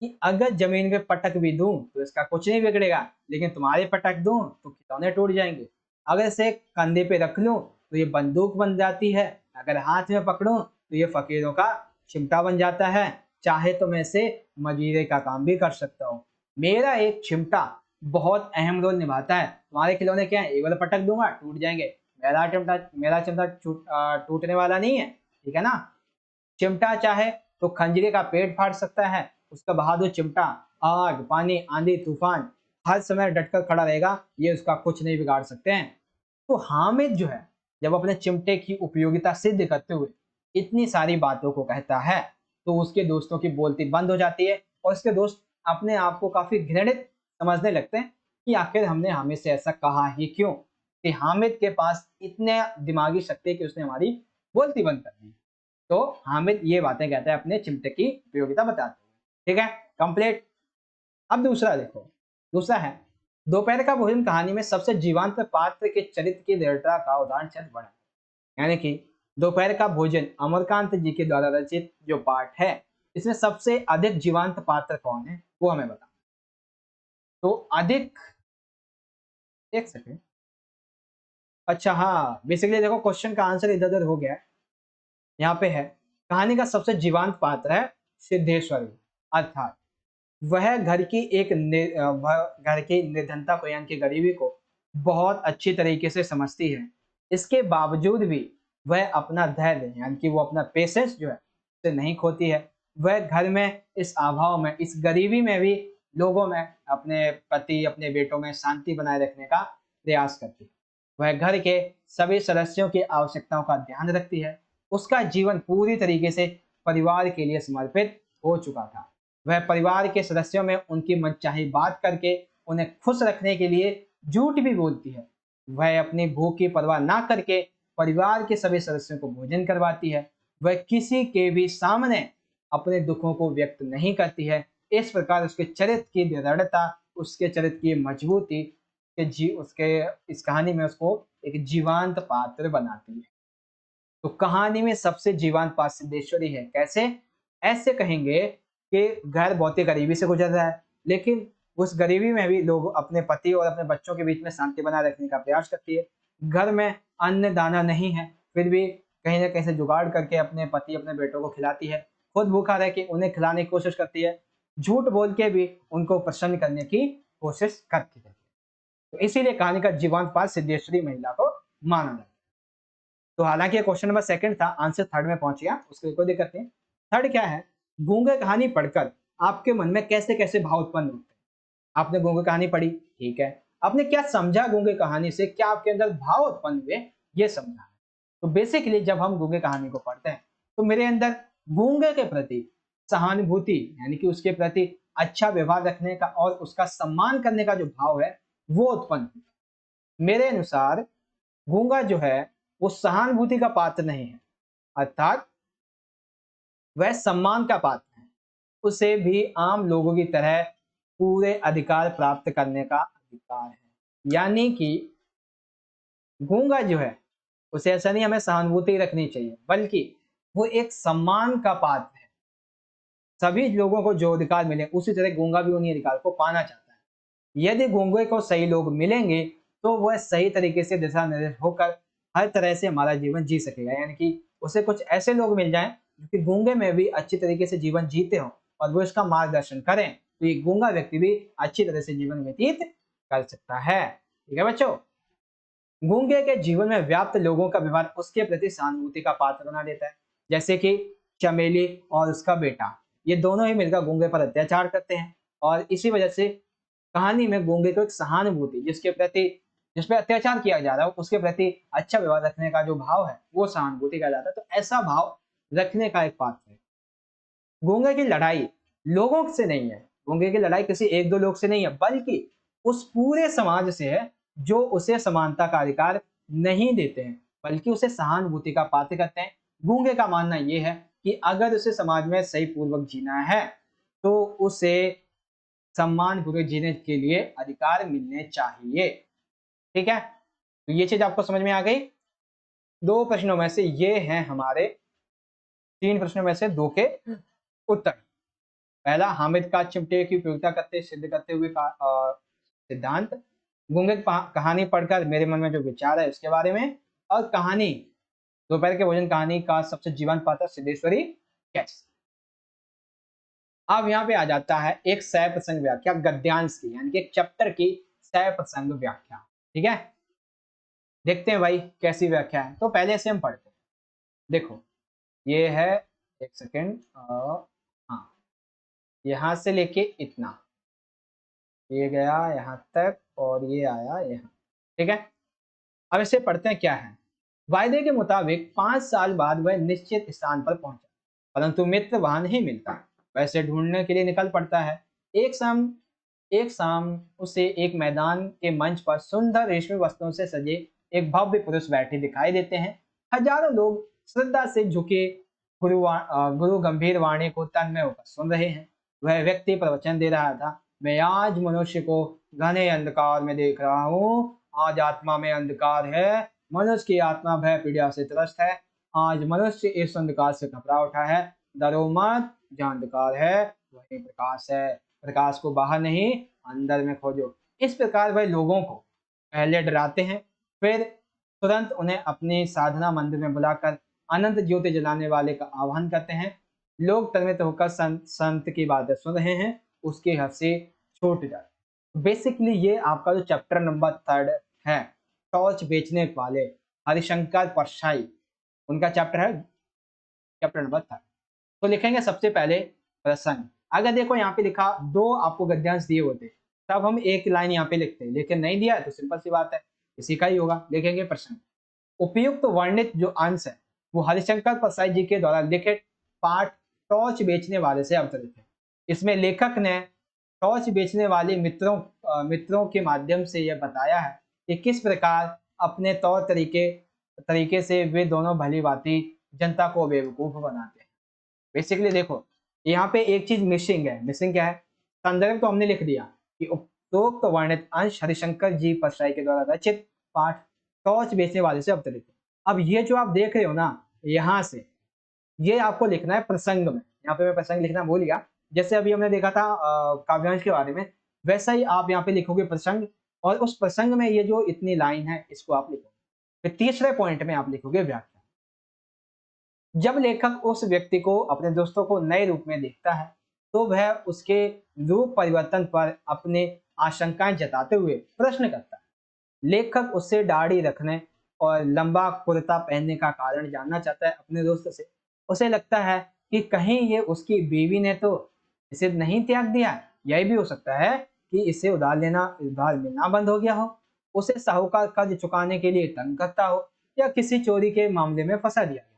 कि अगर जमीन पे पटक भी दूं तो इसका कुछ नहीं बिगड़ेगा, लेकिन तुम्हारे पटक दूं तो खिलौने टूट जाएंगे। अगर इसे कंधे पे रख लूं तो ये बंदूक बन जाती है, अगर हाथ में पकड़ूं तो ये फकीरों का चिमटा बन जाता है, चाहे तो मैं इसे मजीरे का काम भी कर सकता हूँ। मेरा एक चिमटा बहुत अहम रोल निभाता है। तुम्हारे खिलौने क्या है, एक बार पटक दूंगा टूट जाएंगे, मेरा चिमटा टूटने वाला नहीं है, ठीक है ना। चिमटा चाहे तो खंजरे का पेट फाड़ सकता है, उसका बहादुर चिमटा आग पानी आंधी तूफान हर समय डटकर खड़ा रहेगा, ये उसका कुछ नहीं बिगाड़ सकते हैं। तो हामिद जो है, जब अपने चिमटे की उपयोगिता सिद्ध करते हुए इतनी सारी बातों को कहता है, तो उसके दोस्तों की बोलती बंद हो जाती है और उसके दोस्त अपने आप को काफी घृणित समझने लगते हैं कि आखिर हमने हामिद से ऐसा कहा ही क्यों, कि हामिद के पास इतने दिमागी शक्ति है कि उसने हमारी बोलती बंद कर दी। तो हामिद ये बातें कहता है अपने चिमटे की उपयोगिता बताते हैं, ठीक है, कंप्लीट। अब दूसरा देखो, दूसरा है दोपहर का भोजन कहानी में सबसे जीवंत पात्र के चरित्र की दृढ़ता का उदाहरण छत बड़ा है। यानी कि दोपहर का भोजन अमरकांत जी के द्वारा रचित जो पाठ है, इसमें सबसे अधिक जीवंत पात्र कौन है वो हमें बता। तो अधिक, एक सेकेंड, अच्छा हाँ, बेसिकली देखो क्वेश्चन का आंसर इधर उधर हो गया है। यहाँ पे है कहानी का सबसे जीवंत पात्र है सिद्धेश्वरी, अर्थात वह घर की निर्धनता को यानी कि गरीबी को बहुत अच्छी तरीके से समझती है। इसके बावजूद भी वह अपना धैर्य यानी कि वो अपना पेशेंस जो है उसे नहीं खोती है। वह घर में इस अभाव में, इस गरीबी में भी लोगों में, अपने पति अपने बेटों में शांति बनाए रखने का प्रयास करती है। वह घर के सभी सदस्यों की आवश्यकताओं का ध्यान रखती है। उसका जीवन पूरी तरीके से परिवार के लिए समर्पित हो चुका था। वह परिवार के सदस्यों में उनकी मनचाही बात करके उन्हें खुश रखने के लिए झूठ भी बोलती है। वह अपनी भूख की परवाह ना करके परिवार के सभी सदस्यों को भोजन करवाती है। वह किसी के भी सामने अपने दुखों को व्यक्त नहीं करती है। इस प्रकार उसके चरित्र की दृढ़ता, उसके चरित्र की मजबूती उसके इस कहानी में उसको एक जीवंत पात्र बनाती है। तो कहानी में सबसे जीवंत पात्र सिद्धेश्वरी है। कैसे? ऐसे कहेंगे कि घर बहुत ही गरीबी से गुजर रहा है, लेकिन उस गरीबी में भी लोग अपने पति और अपने बच्चों के बीच में शांति बनाए रखने का प्रयास करती है। घर में अन्न दाना नहीं है, फिर भी कहीं ना कहीं से जुगाड़ करके अपने पति अपने बेटों को खिलाती है। खुद भूखा रह के उन्हें खिलाने की कोशिश करती है, झूठ बोल के भी उनको प्रसन्न करने की कोशिश करती है। तो इसीलिए कहानी का जीवंत पात्र सिद्धेश्वरी महिला को माना जाता है। तो हालांकि ये क्वेश्चन नंबर सेकंड था, आंसर थर्ड में पहुंच गया, उसके कोई दिक्कत नहीं। थर्ड क्या है, गूंगे कहानी पढ़कर आपके मन में कैसे कैसे भाव उत्पन्न होते हैं। आपने गूंगे कहानी पढ़ी, ठीक है, आपने क्या समझा गूंगे कहानी से, क्या आपके अंदर भाव उत्पन्न हुए, ये समझा। तो बेसिकली जब हम गूंगे कहानी को पढ़ते हैं तो मेरे अंदर गूंगे के प्रति सहानुभूति यानी कि उसके प्रति अच्छा व्यवहार रखने का और उसका सम्मान करने का जो भाव है वो उत्पन्न होता है। मेरे अनुसार गूंगा जो है वो सहानुभूति का पात्र नहीं है, अर्थात वह सम्मान का पात्र है। उसे भी आम लोगों की तरह पूरे अधिकार प्राप्त करने का अधिकार है। यानी कि गूंगा जो है उसे ऐसा नहीं हमें सहानुभूति रखनी चाहिए, बल्कि वो एक सम्मान का पात्र है। सभी लोगों को जो अधिकार मिले उसी तरह गूंगा भी उन्हीं अधिकार को पाना चाहता है। यदि गूंगे को सही लोग मिलेंगे तो वह सही तरीके से दिशा निर्देश होकर हर तरह से हमारा जीवन जी सकेगा। यानी कि उसे कुछ ऐसे लोग मिल जाएं जो कि गूंगे में भी अच्छी तरीके से जीवन जीते हों और वो इसका मार्गदर्शन करें, तो ये गूंगा व्यक्ति भी अच्छी तरह से जीवन व्यतीत कर सकता है। ठीक है बच्चों, गूंगे के जीवन में व्याप्त लोगों का व्यवहार उसके प्रति सहानुभूति का पात्र बना देता है। जैसे कि चमेली और उसका बेटा, ये दोनों ही मिलकर गूंगे पर अत्याचार करते हैं और इसी वजह से कहानी में गूंगे को एक सहानुभूति जिस पे अत्याचार किया जा रहा है उसके प्रति अच्छा व्यवहार रखने का जो भाव है वो सहानुभूति कहा जाता है। तो ऐसा भाव रखने का एक पात्र है। गूंगे की लड़ाई लोगों से नहीं है, गूंगे की लड़ाई किसी एक दो लोग से नहीं है, बल्कि उस पूरे समाज से है जो उसे समानता का अधिकार नहीं देते हैं, बल्कि उसे सहानुभूति का पात्र करते हैं। गूंगे का मानना यह है कि अगर उसे समाज में सही पूर्वक जीना है तो उसे सम्मान पूर्वक जीने के लिए अधिकार मिलने चाहिए। ठीक है, तो ये चीज आपको समझ में आ गई। दो प्रश्नों में से ये हैं हमारे, तीन प्रश्नों में से दो के उत्तर। पहला, हामिद का चिमटे की उपयोगिता करते सिद्ध करते हुए सिद्धांत। गूंगे की कहानी पढ़कर मेरे मन में जो विचार है उसके बारे में। और कहानी दोपहर के भोजन कहानी का सबसे जीवंत पात्र सिद्धेश्वरी कैसे। अब यहाँ पे आ जाता है एक सह प्रसंग व्याख्या गद्यांश की, यानी कि एक चैप्टर की सह प्रसंग व्याख्या। ठीक है, देखते हैं भाई कैसी व्याख्या है। तो पहले से हम पढ़ते हैं। देखो ये है, एक सेकेंड, हाँ, यहां से लेके इतना, ये गया यहाँ तक और ये आया यहाँ। ठीक है, अब इसे पढ़ते हैं। क्या है, वायदे के मुताबिक 5 साल बाद वह निश्चित स्थान पर पहुंचा, परंतु मित्र वहां नहीं मिलता। वैसे ढूंढने के लिए निकल पड़ता है। एक शाम उसे एक मैदान के मंच पर सुंदर रेशमी वस्त्रों से सजे एक भव्य पुरुष बैठे दिखाई देते हैं। हजारों लोग श्रद्धा से झुके गुरु गंभीर वाणी को तन्मय होकर सुन रहे हैं। वह व्यक्ति प्रवचन दे रहा था, मैं आज मनुष्य को घने अंधकार में देख रहा हूँ। आज आत्मा में अंधकार है, मनुष्य की आत्मा भय पीड़ा से त्रस्त है। आज मनुष्य इस अंधकार से घबरा उठा है। डरो मत, जहाँ अंधकार है वही प्रकाश है। प्रकाश को बाहर नहीं अंदर में खोजो। इस प्रकार वह लोगों को पहले डराते हैं, फिर तुरंत उन्हें अपनी साधना मंदिर में बुलाकर अनंत ज्योति जलाने वाले का आह्वान करते हैं। लोग तन्मयित होकर संत की बातें सुन रहे हैं, उसके हंसी छूट जाती। बेसिकली ये आपका जो चैप्टर नंबर 3 है, टॉर्च बेचने वाले हरिशंकर परसाई, उनका चैप्टर है, चैप्टर नंबर 3। तो लिखेंगे सबसे पहले प्रसंग। अगर देखो यहाँ पे लिखा दो आपको गद्यांश दिए होते तब हम एक लाइन यहाँ पे लिखते, लेकिन नहीं दिया है तो सिंपल सी बात है इसी का ही होगा। लिखेंगे प्रसंग। उपयुक्त वर्णित जो अंश है वो हरिशंकर परसाई जी के द्वारा लिखित पाठ टॉर्च बेचने वाले से अवतरित है। इसमें लेखक ने टॉर्च बेचने वाले मित्रों के माध्यम से यह बताया है कि किस प्रकार अपने तौर तरीके से वे दोनों भली भांति जनता को बेवकूफ बनाते हैं। बेसिकली देखो यहाँ पे एक चीज मिसिंग है। मिसिंग क्या है, संदर्भ तो हमने लिख दिया कि उपरोक्त वर्णित अंश हरिशंकर जी परसाई के द्वारा रचित पाठ टॉर्च बेचने वाले से अवतरित है। अब ये जो आप देख रहे हो ना, यहाँ से ये आपको लिखना है प्रसंग में। यहाँ पे मैं प्रसंग लिखना भूल गया, जैसे अभी हमने देखा था काव्यांश के बारे में, वैसा ही आप यहाँ पे लिखोगे प्रसंग, और उस प्रसंग में ये जो इतनी लाइन है इसको आप लिखोगे। फिर तीसरे पॉइंट में आप लिखोगे व्याख्या। जब लेखक उस व्यक्ति को अपने दोस्तों को नए रूप में देखता है तो वह उसके रूप परिवर्तन पर अपने आशंकाएं जताते हुए प्रश्न करता है। लेखक उससे दाढ़ी रखने और लंबा कुर्ता पहनने का कारण जानना चाहता है अपने दोस्त से। उसे लगता है कि कहीं ये उसकी बीवी ने तो इसे नहीं त्याग दिया, यही भी हो सकता है कि इसे उधार मिलना बंद हो गया हो, उसे साहूकार कर्ज चुकाने के लिए तंग करता हो, या किसी चोरी के मामले में फंसा दिया गया।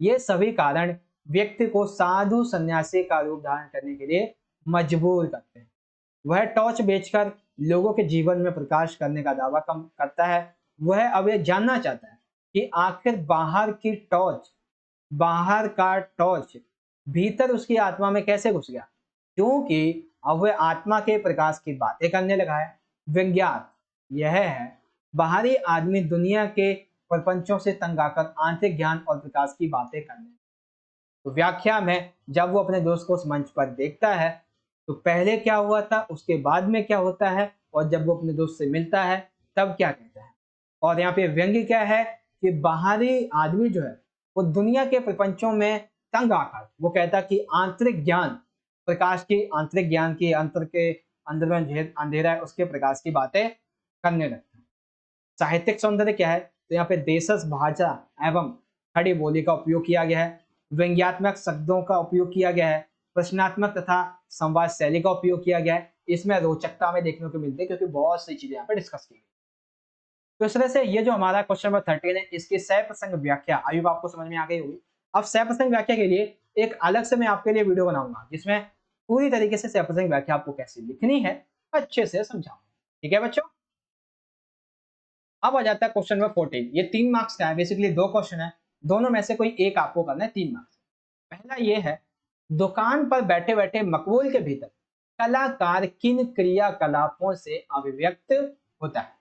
ये सभी कारण व्यक्ति को साधु सन्यासी का रूप धारण करने के लिए मजबूर करते हैं। वह टॉर्च बेचकर लोगों के जीवन में प्रकाश करने का दावा करता है। वह अब यह जानना चाहता है कि आखिर बाहर का टॉर्च भीतर उसकी आत्मा में कैसे घुस गया, क्योंकि अब वह आत्मा के प्रकाश की बातें करने लगा है। विज्ञात यह है, बाहरी आदमी दुनिया के प्रपंचों से तंग आकर आंतरिक ज्ञान और प्रकाश की बातें करने। तो व्याख्या में जब वो अपने दोस्त को उस मंच पर देखता है तो पहले क्या हुआ था, उसके बाद में क्या होता है, और जब वो अपने दोस्त से मिलता है तब क्या कहता है। और यहाँ पे व्यंग्य क्या है कि बाहरी आदमी जो है वो दुनिया के प्रपंचों में तंग आकर वो कहता कि आंतरिक ज्ञान प्रकाश की, आंतरिक ज्ञान की, अंतर के अंदर में अंधेरा है उसके प्रकाश की बातें करने लगता है। साहित्यिक सौंदर्य क्या है, तो यहाँ पे देशज भाषा एवं खड़ी बोली का उपयोग किया गया है, व्यंग्यात्मक शब्दों का उपयोग किया गया है, प्रश्नात्मक तथा संवाद शैली का उपयोग किया गया है। इसमें रोचकता में देखने को मिलती है क्योंकि बहुत सी चीजें यहाँ पे डिस्कस की गई। तो इस तरह से ये जो हमारा क्वेश्चन नंबर 13 है, इसकी सह प्रसंग व्याख्या आई आपको समझ में आ गई होगी। अब सह प्रसंग व्याख्या के लिए एक अलग से मैं आपके लिए वीडियो बनाऊंगा जिसमें पूरी तरीके से सह प्रसंग व्याख्या आपको कैसे लिखनी है अच्छे से समझाऊंगा। ठीक है बच्चों, अब आ जाता है क्वेश्चन नंबर 14। ये 3 मार्क्स का है, बेसिकली 2 क्वेश्चन है, दोनों में से कोई एक आपको करना है 3 मार्क्स। पहला ये है, दुकान पर बैठे बैठे मकबूल के भीतर कलाकार किन क्रियाकलापों से अभिव्यक्त होता है।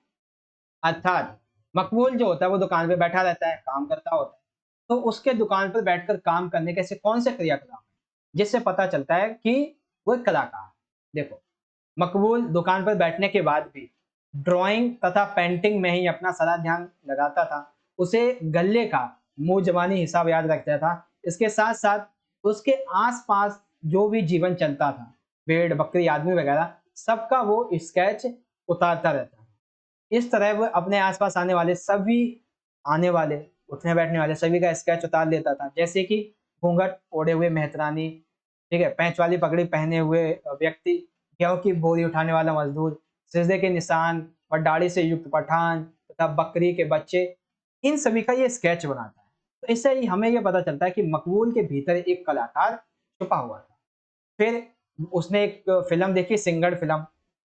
अर्थात मकबूल जो होता है वो दुकान पे बैठा रहता है, काम करता होता है, तो उसके दुकान पर बैठकर काम करने के ऐसे कौन से क्रियाकलाप हैं जिससे पता चलता है कि वो एक कलाकार है। देखो, मकबूल दुकान पर बैठने के बाद भी ड्राइंग तथा पेंटिंग में ही अपना सारा ध्यान लगाता था। उसे गल्ले का मुंह जबानी हिसाब याद रखता था। इसके साथ साथ उसके आसपास जो भी जीवन चलता था, भेड़ बकरी आदमी वगैरह, सबका वो स्केच उतारता रहता है। इस तरह वो अपने आसपास आने वाले उठने बैठने वाले सभी का स्केच उतार लेता था, जैसे कि घूंघट ओढ़े हुए मेहतरानी, ठीक है, पैंच वाली पगड़ी पहने हुए व्यक्ति, गेहूं की बोरी उठाने वाला मजदूर, सिजदे के निशान और दाढ़ी से युक्त पठान तथा बकरी के बच्चे, इन सभी का ये स्केच बनाता है। तो इससे ही हमें ये पता चलता है कि मकबूल के भीतर एक कलाकार छुपा हुआ था। फिर उसने एक फिल्म देखी, सिंगड़ फिल्म।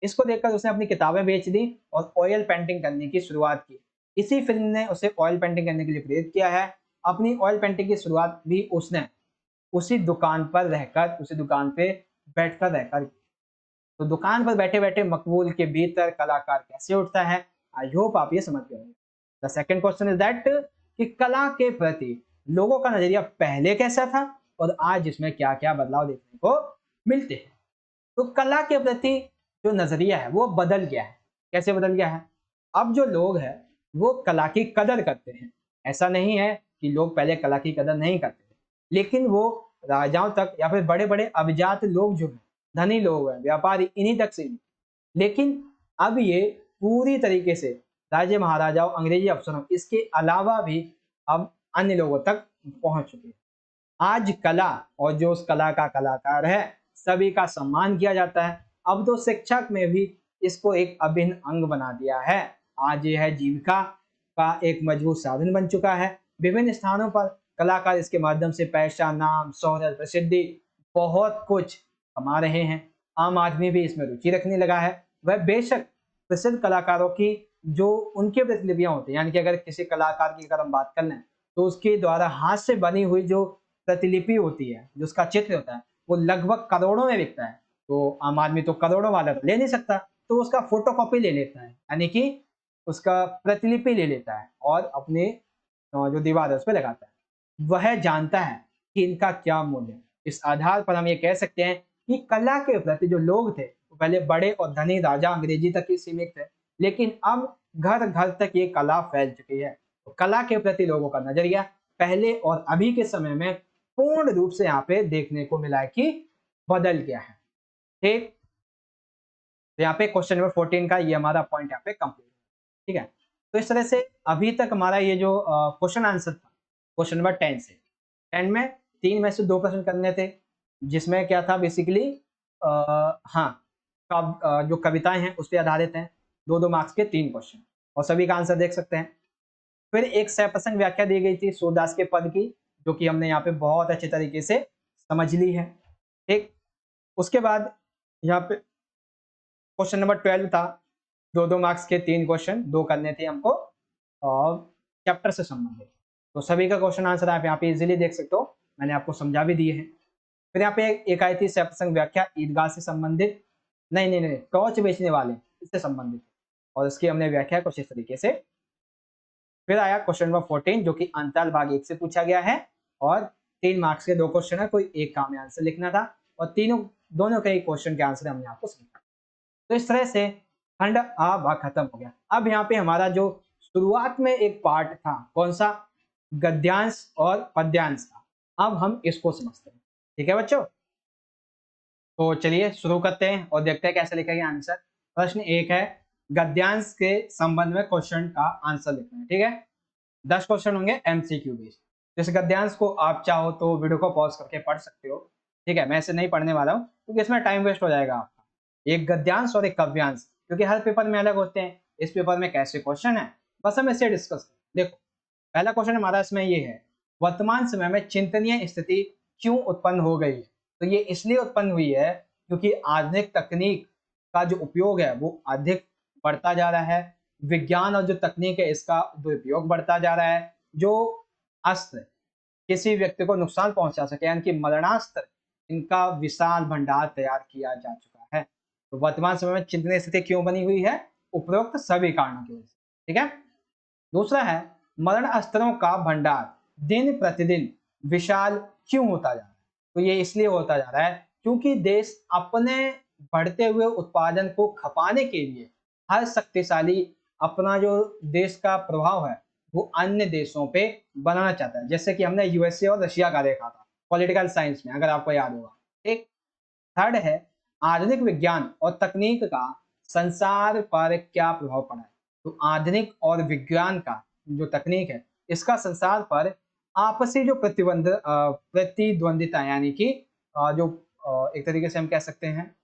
इसको देखकर उसने अपनी किताबें बेच दी और ऑयल पेंटिंग करने की शुरुआत की। इसी फिल्म ने उसे ऑयल पेंटिंग करने के लिए प्रेरित किया है। अपनी ऑयल पेंटिंग की शुरुआत भी उसने उसी दुकान पर रहकर, उसी दुकान पे बैठकर रहकर। तो दुकान पर बैठे बैठे मकबूल के भीतर कलाकार कैसे उठता है, आई होप आप ये समझ गए। The second question is that कि कला के प्रति लोगों का नजरिया पहले कैसा था और आज इसमें क्या क्या बदलाव देखने को मिलते हैं। तो कला के प्रति जो नजरिया है वो बदल गया है। कैसे बदल गया है, अब जो लोग हैं वो कला की कदर करते हैं। ऐसा नहीं है कि लोग पहले कला की कदर नहीं करते थे, लेकिन वो राजाओं तक या फिर बड़े बड़े अभिजात लोग जो हैं, धनी लोग हैं, व्यापारी, इन्हीं तक सीमित। लेकिन अब ये पूरी तरीके से राजे महाराजाओं, अंग्रेजी अफसरों, इसके अलावा भी अब अन्य लोगों तक पहुंच चुके हैं। आज कला और जो उस कला का कलाकार है सभी का सम्मान किया जाता है। अब तो शिक्षक में भी इसको एक अभिन्न अंग बना दिया है। आज यह है जीविका का एक मजबूत साधन बन चुका है। विभिन्न स्थानों पर कलाकार इसके माध्यम से पैसा, नाम, शोहरत, प्रसिद्धि, बहुत कुछ कमा रहे हैं। आम आदमी भी इसमें रुचि रखने लगा है। वह बेशक प्रसिद्ध कलाकारों की जो उनकी प्रतिलिपियां होती हैं, यानी कि अगर किसी कलाकार की अगर हम बात कर लें तो उसके द्वारा हाथ से बनी हुई जो प्रतिलिपि होती है, जो उसका चित्र होता है, वो लगभग करोड़ों में बिकता है। तो आम आदमी तो करोड़ों वाला तो ले नहीं सकता, तो उसका फोटोकॉपी ले लेता है, यानी कि उसका प्रतिलिपि ले लेता है और अपने जो दीवार है उस पर लगाता है। वह जानता है कि इनका क्या मूल्य है। इस आधार पर हम ये कह सकते हैं कि कला के प्रति जो लोग थे वो पहले बड़े और धनी राजा अंग्रेजी तक ही सीमित थे, लेकिन अब घर घर तक ये कला फैल चुकी है। तो कला के प्रति लोगों का नजरिया पहले और अभी के समय में पूर्ण रूप से यहाँ पे देखने को मिला है कि बदल गया है। ठीक, तो यहाँ पे क्वेश्चन नंबर 14 का ये हमारा पॉइंट यहाँ पे कंप्लीट। ठीक है, तो इस तरह से अभी तक हमारा ये जो क्वेश्चन आंसर था क्वेश्चन नंबर 10 से 10 में 3 में से 2 प्रश्न करने थे, जिसमें क्या था बेसिकली हाँ, जो कविताएं हैं उस पर आधारित हैं। 2-2 मार्क्स के 3 क्वेश्चन और सभी का आंसर देख सकते हैं। फिर एक सह प्रसंग व्याख्या दी गई थी सूरदास के पद की, जो कि हमने यहाँ पे बहुत अच्छे तरीके से समझ ली है। ठीक, उसके बाद यहाँ पे क्वेश्चन नंबर 12 था, 2-2 मार्क्स के 3 क्वेश्चन, 2 करने थे हमको और चैप्टर से संबंधित। तो सभी का क्वेश्चन आंसर आप यहाँ पे इजीली देख सकते हो, मैंने आपको समझा भी दिए हैं। फिर यहाँ पे एक आई थी सत्संग व्याख्या ईदगाह से संबंधित, नहीं, टॉर्च बेचने वाले इससे संबंधित, और इसकी हमने व्याख्या कुछ इस तरीके से। फिर आया क्वेश्चन नंबर 14 जो कि अंतराल भाग 1 से पूछा गया है और 3 मार्क्स के 2 क्वेश्चन है, कोई एक का हमें आंसर लिखना था और दोनों के क्वेश्चन के आंसर हमने आपको समझा। तो इस तरह से खंड आ भाग खत्म हो गया। अब यहाँ पे हमारा जो शुरुआत में एक पार्ट था, कौन सा, गद्यांश और पद्यांश का, अब हम इसको समझते हैं। ठीक है बच्चों, तो चलिए शुरू करते हैं और देखते हैं कैसे लिखेंगे आंसर। प्रश्न 1 है, गद्यांश के संबंध में क्वेश्चन का आंसर लिखना है। ठीक है, 10 क्वेश्चन होंगे एमसीक्यू बेस्ड। इस गद्यांश को आप चाहो तो वीडियो को पॉज करके पढ़ सकते हो। ठीक है, मैं इसे नहीं पढ़ने वाला हूँ क्योंकि इसमें टाइम वेस्ट हो जाएगा आपका। एक गद्यांश और एक काव्यांश, क्योंकि हर पेपर में अलग होते हैं, इस पेपर में कैसे क्वेश्चन है बस हम इसे डिस्कस करें। देखो पहला क्वेश्चन हमारा इसमें ये है, वर्तमान समय में चिंतनीय स्थिति क्यों उत्पन्न हो गई है। तो ये इसलिए उत्पन्न हुई है क्योंकि आधुनिक तकनीक का जो उपयोग है वो अधिक बढ़ता जा रहा है, विज्ञान और जो तकनीक है इसका दुरुपयोग बढ़ता जा रहा है, जो अस्त्र किसी व्यक्ति को नुकसान पहुंचा सके यानी कि मरणास्त्र, इनका विशाल भंडार तैयार किया जा चुका है। तो वर्तमान समय में चिंतनीय स्थिति क्यों बनी हुई है, उपरोक्त सभी कारणों की वजह से। ठीक है, दूसरा है, मरण अस्त्रों का भंडार दिन प्रतिदिन विशाल क्यों होता जा रहा है। तो ये इसलिए होता जा रहा है क्योंकि देश अपने बढ़ते हुए उत्पादन को खपाने के लिए हर शक्तिशाली अपना जो देश का प्रभाव है वो अन्य देशों पे बनाना चाहता है, जैसे कि हमने यूएसए और रशिया का देखा था पॉलिटिकल साइंस में, अगर आपको याद होगा। ठीक, थर्ड है, आधुनिक विज्ञान और तकनीक का संसार पर क्या प्रभाव पड़ा है। तो आधुनिक और विज्ञान का जो तकनीक है इसका संसार पर आपसी जो प्रतिद्वंदिता यानी कि जो एक तरीके से हम कह सकते हैं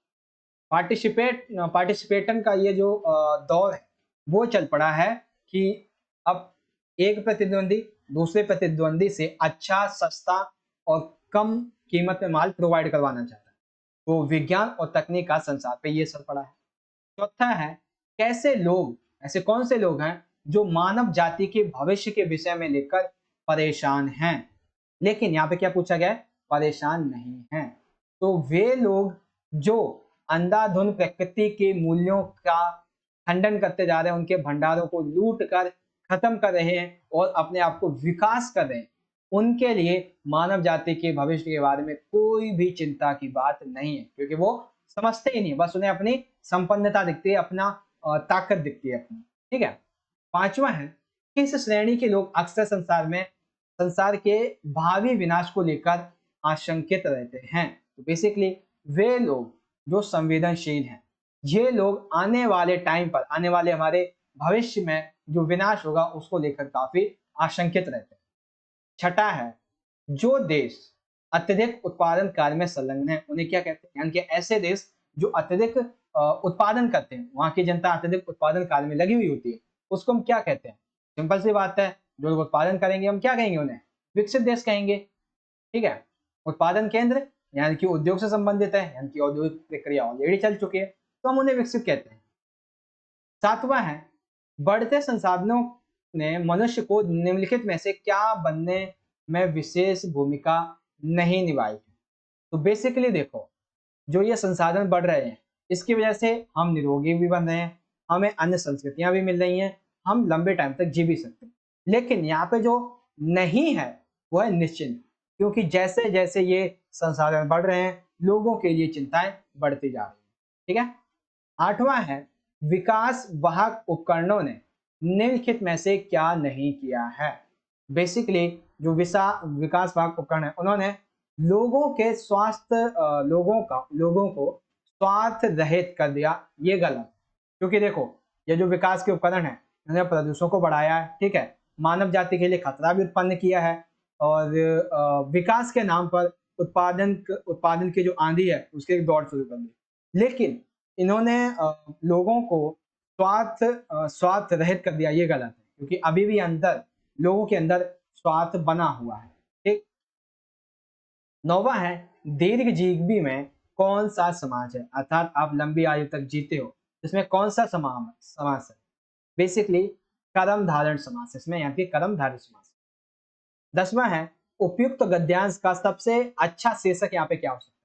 पार्टिसिपेटन का ये जो दौर है वो चल पड़ा है कि अब एक प्रतिद्वंदी दूसरे प्रतिद्वंदी से अच्छा, सस्ता और कम कीमत में माल प्रोवाइड करवाना चाहता है। तो विज्ञान और तकनीक का संसार पे ये असर पड़ा है। चौथा है, कैसे लोग, ऐसे कौन से लोग हैं जो मानव जाति के भविष्य के विषय में लेकर परेशान हैं। लेकिन यहाँ पे क्या पूछा गया है, परेशान नहीं हैं। तो वे लोग जो अंधाधुंध प्रकृति के मूल्यों का खंडन करते जा रहे हैं, उनके भंडारों को लूट कर खत्म कर रहे हैं और अपने आप को विकास कर रहे हैं, उनके लिए मानव जाति के भविष्य के बारे में कोई भी चिंता की बात नहीं है, क्योंकि वो समझते ही नहीं, बस उन्हें अपनी संपन्नता दिखती है, अपना ताकत दिखती है अपनी। ठीक है, पांचवा है, किस श्रेणी के लोग अक्सर संसार के भावी विनाश को लेकर आशंकित रहते हैं। तो बेसिकली वे लोग जो संवेदनशील हैं, ये लोग आने वाले टाइम पर, आने वाले हमारे भविष्य में जो विनाश होगा उसको लेकर काफी आशंकित रहते हैं। छठा है, जो देश अत्यधिक उत्पादन कार्य में संलग्न है उन्हें क्या कहते हैं, यानी कि ऐसे देश जो अत्यधिक उत्पादन करते हैं, वहां की जनता अत्यधिक उत्पादन कार्य में लगी हुई होती है, उसको हम क्या कहते हैं। सिंपल सी बात है, जो लोग उत्पादन करेंगे हम क्या कहेंगे, उन्हें विकसित देश कहेंगे। ठीक है, उत्पादन केंद्र यानी कि उद्योग से संबंधित है, यानी कि औद्योगिक प्रक्रिया ऑलरेडी चल चुकी है, तो हम उन्हें विकसित कहते हैं। सातवां है, बढ़ते संसाधनों ने मनुष्य को निम्नलिखित में से क्या बनने में विशेष भूमिका नहीं निभाई है। तो बेसिकली देखो, जो ये संसाधन बढ़ रहे हैं इसकी वजह से हम निरोगी भी बन रहे हैं, हमें अन्य संस्कृतियां भी मिल रही हैं, हम लंबे टाइम तक जी भी सकते हैं। लेकिन यहाँ पे जो नहीं है वो है निश्चिंत, क्योंकि जैसे जैसे ये संसाधन बढ़ रहे हैं लोगों के लिए चिंताएं बढ़ती जा रही है। ठीक है, आठवां है, विकास वाहक उपकरणों ने निम्नलिखित में से क्या नहीं किया है। बेसिकली जो विकास वाहक उपकरण है उन्होंने लोगों के लोगों को स्वार्थ रहित कर दिया, ये गलत। क्योंकि देखो ये जो विकास के उपकरण है इन्होंने प्रदूषण को बढ़ाया है, ठीक है, मानव जाति के लिए खतरा भी उत्पन्न किया है, और विकास के नाम पर उत्पादन की जो आंधी है उसके एक दौड़ शुरू कर दी। लेकिन इन्होंने लोगों को स्वार्थ रहित कर दिया, ये गलत है, क्योंकि अभी भी अंदर लोगों के अंदर स्वार्थ बना हुआ है। ठीक, 9वां है दीर्घजीवी में कौन सा समाज है, अर्थात आप लंबी आयु तक जीते हो, इसमें कौन सा समास है? बेसिकली कर्म धारण समास, इसमें यहाँ पे कर्म धारण समास। 10वां है उपयुक्त गद्यांश का सबसे अच्छा शीर्षक यहाँ पे क्या हो सकता है?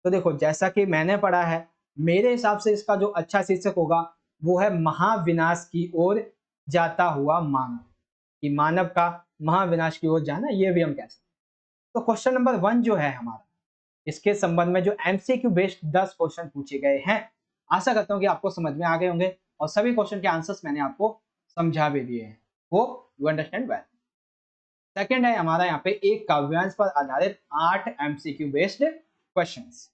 तो देखो जैसा कि मैंने पढ़ा है, मेरे हिसाब से इसका जो अच्छा शीर्षक होगा वो है महाविनाश की ओर जाता हुआ मानव, कि मानव का महाविनाश की ओर जाना, ये भी हम कह सकते हैं। तो क्वेश्चन नंबर 1 जो है हमारा, इसके संबंध में जो एमसीक्यू बेस्ड 10 क्वेश्चन पूछे गए हैं, आशा करता हूँ कि आपको समझ में आ गए होंगे और सभी क्वेश्चन के आंसर्स मैंने आपको समझा भी दिए हैं। Hope you understand well. Second है हमारा यहाँ पे एक काव्यांश पर आधारित 8 एमसीक्यू बेस्ड क्वेश्चंस।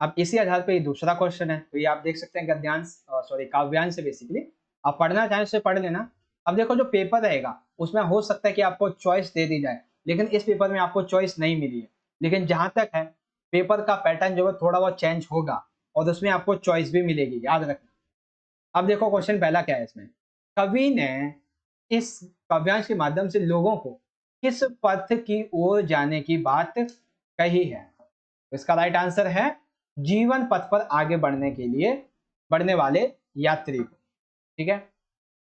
अब इसी आधार पे ये दूसरा क्वेश्चन है, तो ये आप देख सकते हैं गद्यांश सॉरी काव्यांश से बेसिकली आप पढ़ना चाहें उसे पढ़ लेना। अब देखो जो पेपर रहेगा उसमें हो सकता है कि आपको चॉइस दे दी जाए, लेकिन इस पेपर में आपको चॉइस नहीं मिली है। लेकिन जहां तक है पेपर का पैटर्न जो है थोड़ा बहुत चेंज होगा और उसमें आपको चॉइस भी मिलेगी, याद रखना। अब देखो क्वेश्चन पहला क्या है इसमें, कवि ने इस काव्यांश के माध्यम से लोगों को किस पथ की ओर जाने की बात कही है? तो इसका राइट आंसर है जीवन पथ पर आगे बढ़ने के लिए बढ़ने वाले यात्री को। ठीक है,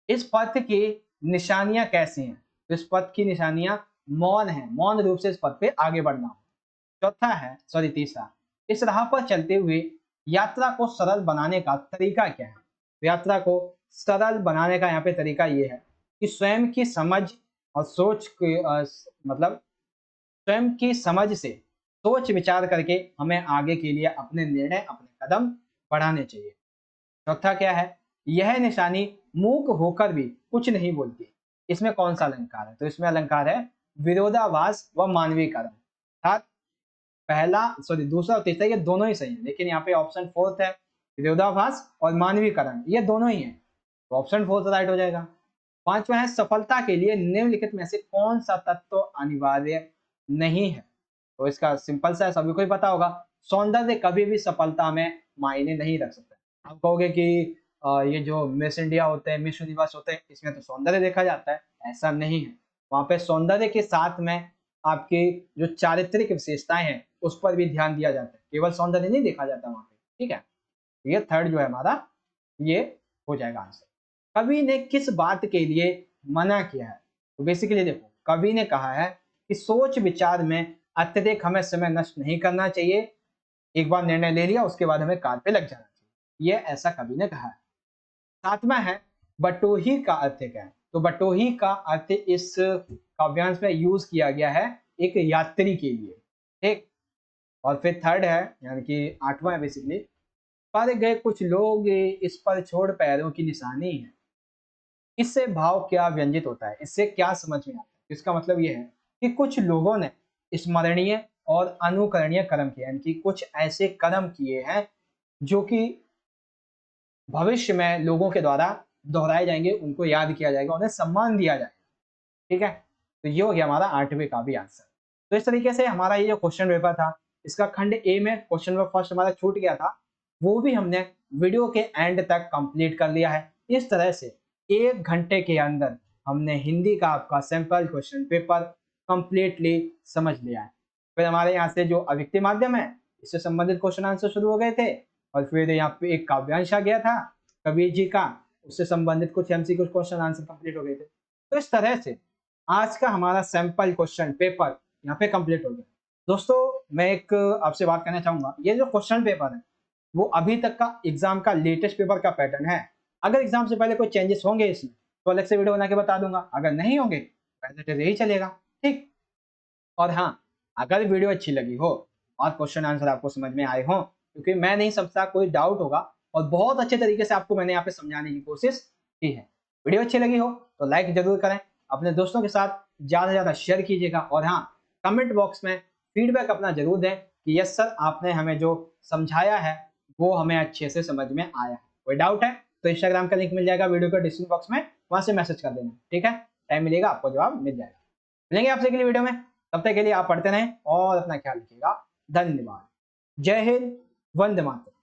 इस पथ की निशानियां कैसी हैं? तो इस पथ की निशानियां मौन है, मौन रूप से इस पथ पे आगे बढ़ना हो। चौथा है सॉरी तीसरा, इस राह पर चलते हुए यात्रा को सरल बनाने का तरीका क्या है? तो यात्रा को सरल बनाने का यहाँ पे तरीका ये है कि स्वयं की समझ और सोच के मतलब स्वयं की समझ से सोच विचार करके हमें आगे के लिए अपने निर्णय अपने कदम बढ़ाने चाहिए। चौथा क्या है, यह निशानी मूक होकर भी कुछ नहीं बोलती, इसमें कौन सा अलंकार है? तो इसमें अलंकार है विरोधाभास व मानवीकरण। अर्थात पहला सॉरी दूसरा और तीसरा ये दोनों ही सही है, लेकिन यहाँ पे ऑप्शन फोर्थ है विरोधाभास और मानवीकरण, ये दोनों ही है, तो ऑप्शन फोर्थ राइट हो जाएगा। पांचवा है सफलता के लिए निम्नलिखित में से कौन सा तत्व अनिवार्य नहीं है? तो इसका सिंपल सा है, सभी को ही पता होगा, सौंदर्य कभी भी सफलता में मायने नहीं रख सकता। आप कहोगे कि ये जो मिस इंडिया होते हैं, मिस यूनिवर्स होते हैं, इसमें तो सौंदर्य देखा जाता है, ऐसा नहीं है। वहां पे सौंदर्य के साथ में आपकी जो चारित्रिक विशेषताएं हैं उस पर भी ध्यान दिया जाता है, केवल सौंदर्य नहीं देखा जाता वहां पे। ठीक है, ये थर्ड जो है हमारा ये हो जाएगा आंसर। कवि ने किस बात के लिए मना किया है? तो बेसिकली देखो कवि ने कहा है कि सोच विचार में अत्यधिक हमें समय नष्ट नहीं करना चाहिए, एक बार निर्णय ले लिया उसके बाद हमें कार्य पे लग जाना चाहिए, ये ऐसा कवि ने कहा है। सातवां है बटोही का अर्थ क्या है? तो बटोही का अर्थ इस काव्यांश में यूज किया गया है एक यात्री के लिए। ठीक, और फिर थर्ड है यानी कि आठवां है बेसिकली, पर गए कुछ लोग इस पर छोड़ पैरों की निशानी है, इससे भाव क्या व्यंजित होता है, इससे क्या समझ में आता है? इसका मतलब यह है कि कुछ लोगों ने स्मरणीय और अनुकरणीय कर्म किए, यानी कि कुछ ऐसे कर्म किए हैं जो कि भविष्य में लोगों के द्वारा दोहराए जाएंगे, उनको याद किया जाएगा, उन्हें सम्मान दिया जाएगा। ठीक है, तो ये हो गया हमारा 8वें का भी आंसर। तो इस तरीके से हमारा ये जो क्वेश्चन पेपर था, इसका खंड ए में क्वेश्चन पेपर फर्स्ट हमारा छूट गया था, वो भी हमने वीडियो के एंड तक कंप्लीट कर लिया है। इस तरह से 1 घंटे के अंदर हमने हिंदी का आपका सैंपल क्वेश्चन पेपर कंप्लीटली समझ लिया है। फिर हमारे यहाँ से जो अव्यक्ति माध्यम है इससे संबंधित क्वेश्चन आंसर शुरू हो गए थे, और फिर यहाँ पे एक काव्यांश आ गया था कबीर जी का, उससे संबंधित कुछ एमसीक्यू क्वेश्चन आंसर कंप्लीट हो गए थे। तो इस तरह से आज का हमारा सैंपल क्वेश्चन पेपर यहाँ पे कंप्लीट हो गया। दोस्तों मैं एक आपसे बात करना चाहूंगा, ये जो क्वेश्चन पेपर है वो अभी तक का एग्जाम का लेटेस्ट पेपर का पैटर्न है। अगर एग्जाम से पहले कोई चेंजेस होंगे इसमें तो अलग से वीडियो बना के बता दूंगा, अगर नहीं होंगे पहले यही चलेगा। ठीक, और हाँ अगर वीडियो अच्छी लगी हो और क्वेश्चन आंसर आपको समझ में आए हो, क्योंकि मैं नहीं समझता कोई डाउट होगा और बहुत अच्छे तरीके से आपको मैंने यहाँ पे समझाने की कोशिश की है। वीडियो अच्छी लगी हो तो लाइक जरूर करें, अपने दोस्तों के साथ ज्यादा से ज्यादा शेयर कीजिएगा, और हाँ कमेंट बॉक्स में फीडबैक अपना जरूर दें कि यस सर आपने हमें जो समझाया है वो हमें अच्छे से समझ में आया है। कोई डाउट है तो इंस्टाग्राम का लिंक मिल जाएगा वीडियो के डिस्क्रिप्शन बॉक्स में, वहां से मैसेज कर देना। ठीक है, टाइम मिलेगा आपको जवाब मिल जाएगा। मिलेंगे आपसे अगली वीडियो में, तब तक के लिए आप पढ़ते रहें और अपना ख्याल रखिएगा। धन्यवाद। जय हिंद, वंदे मातरम।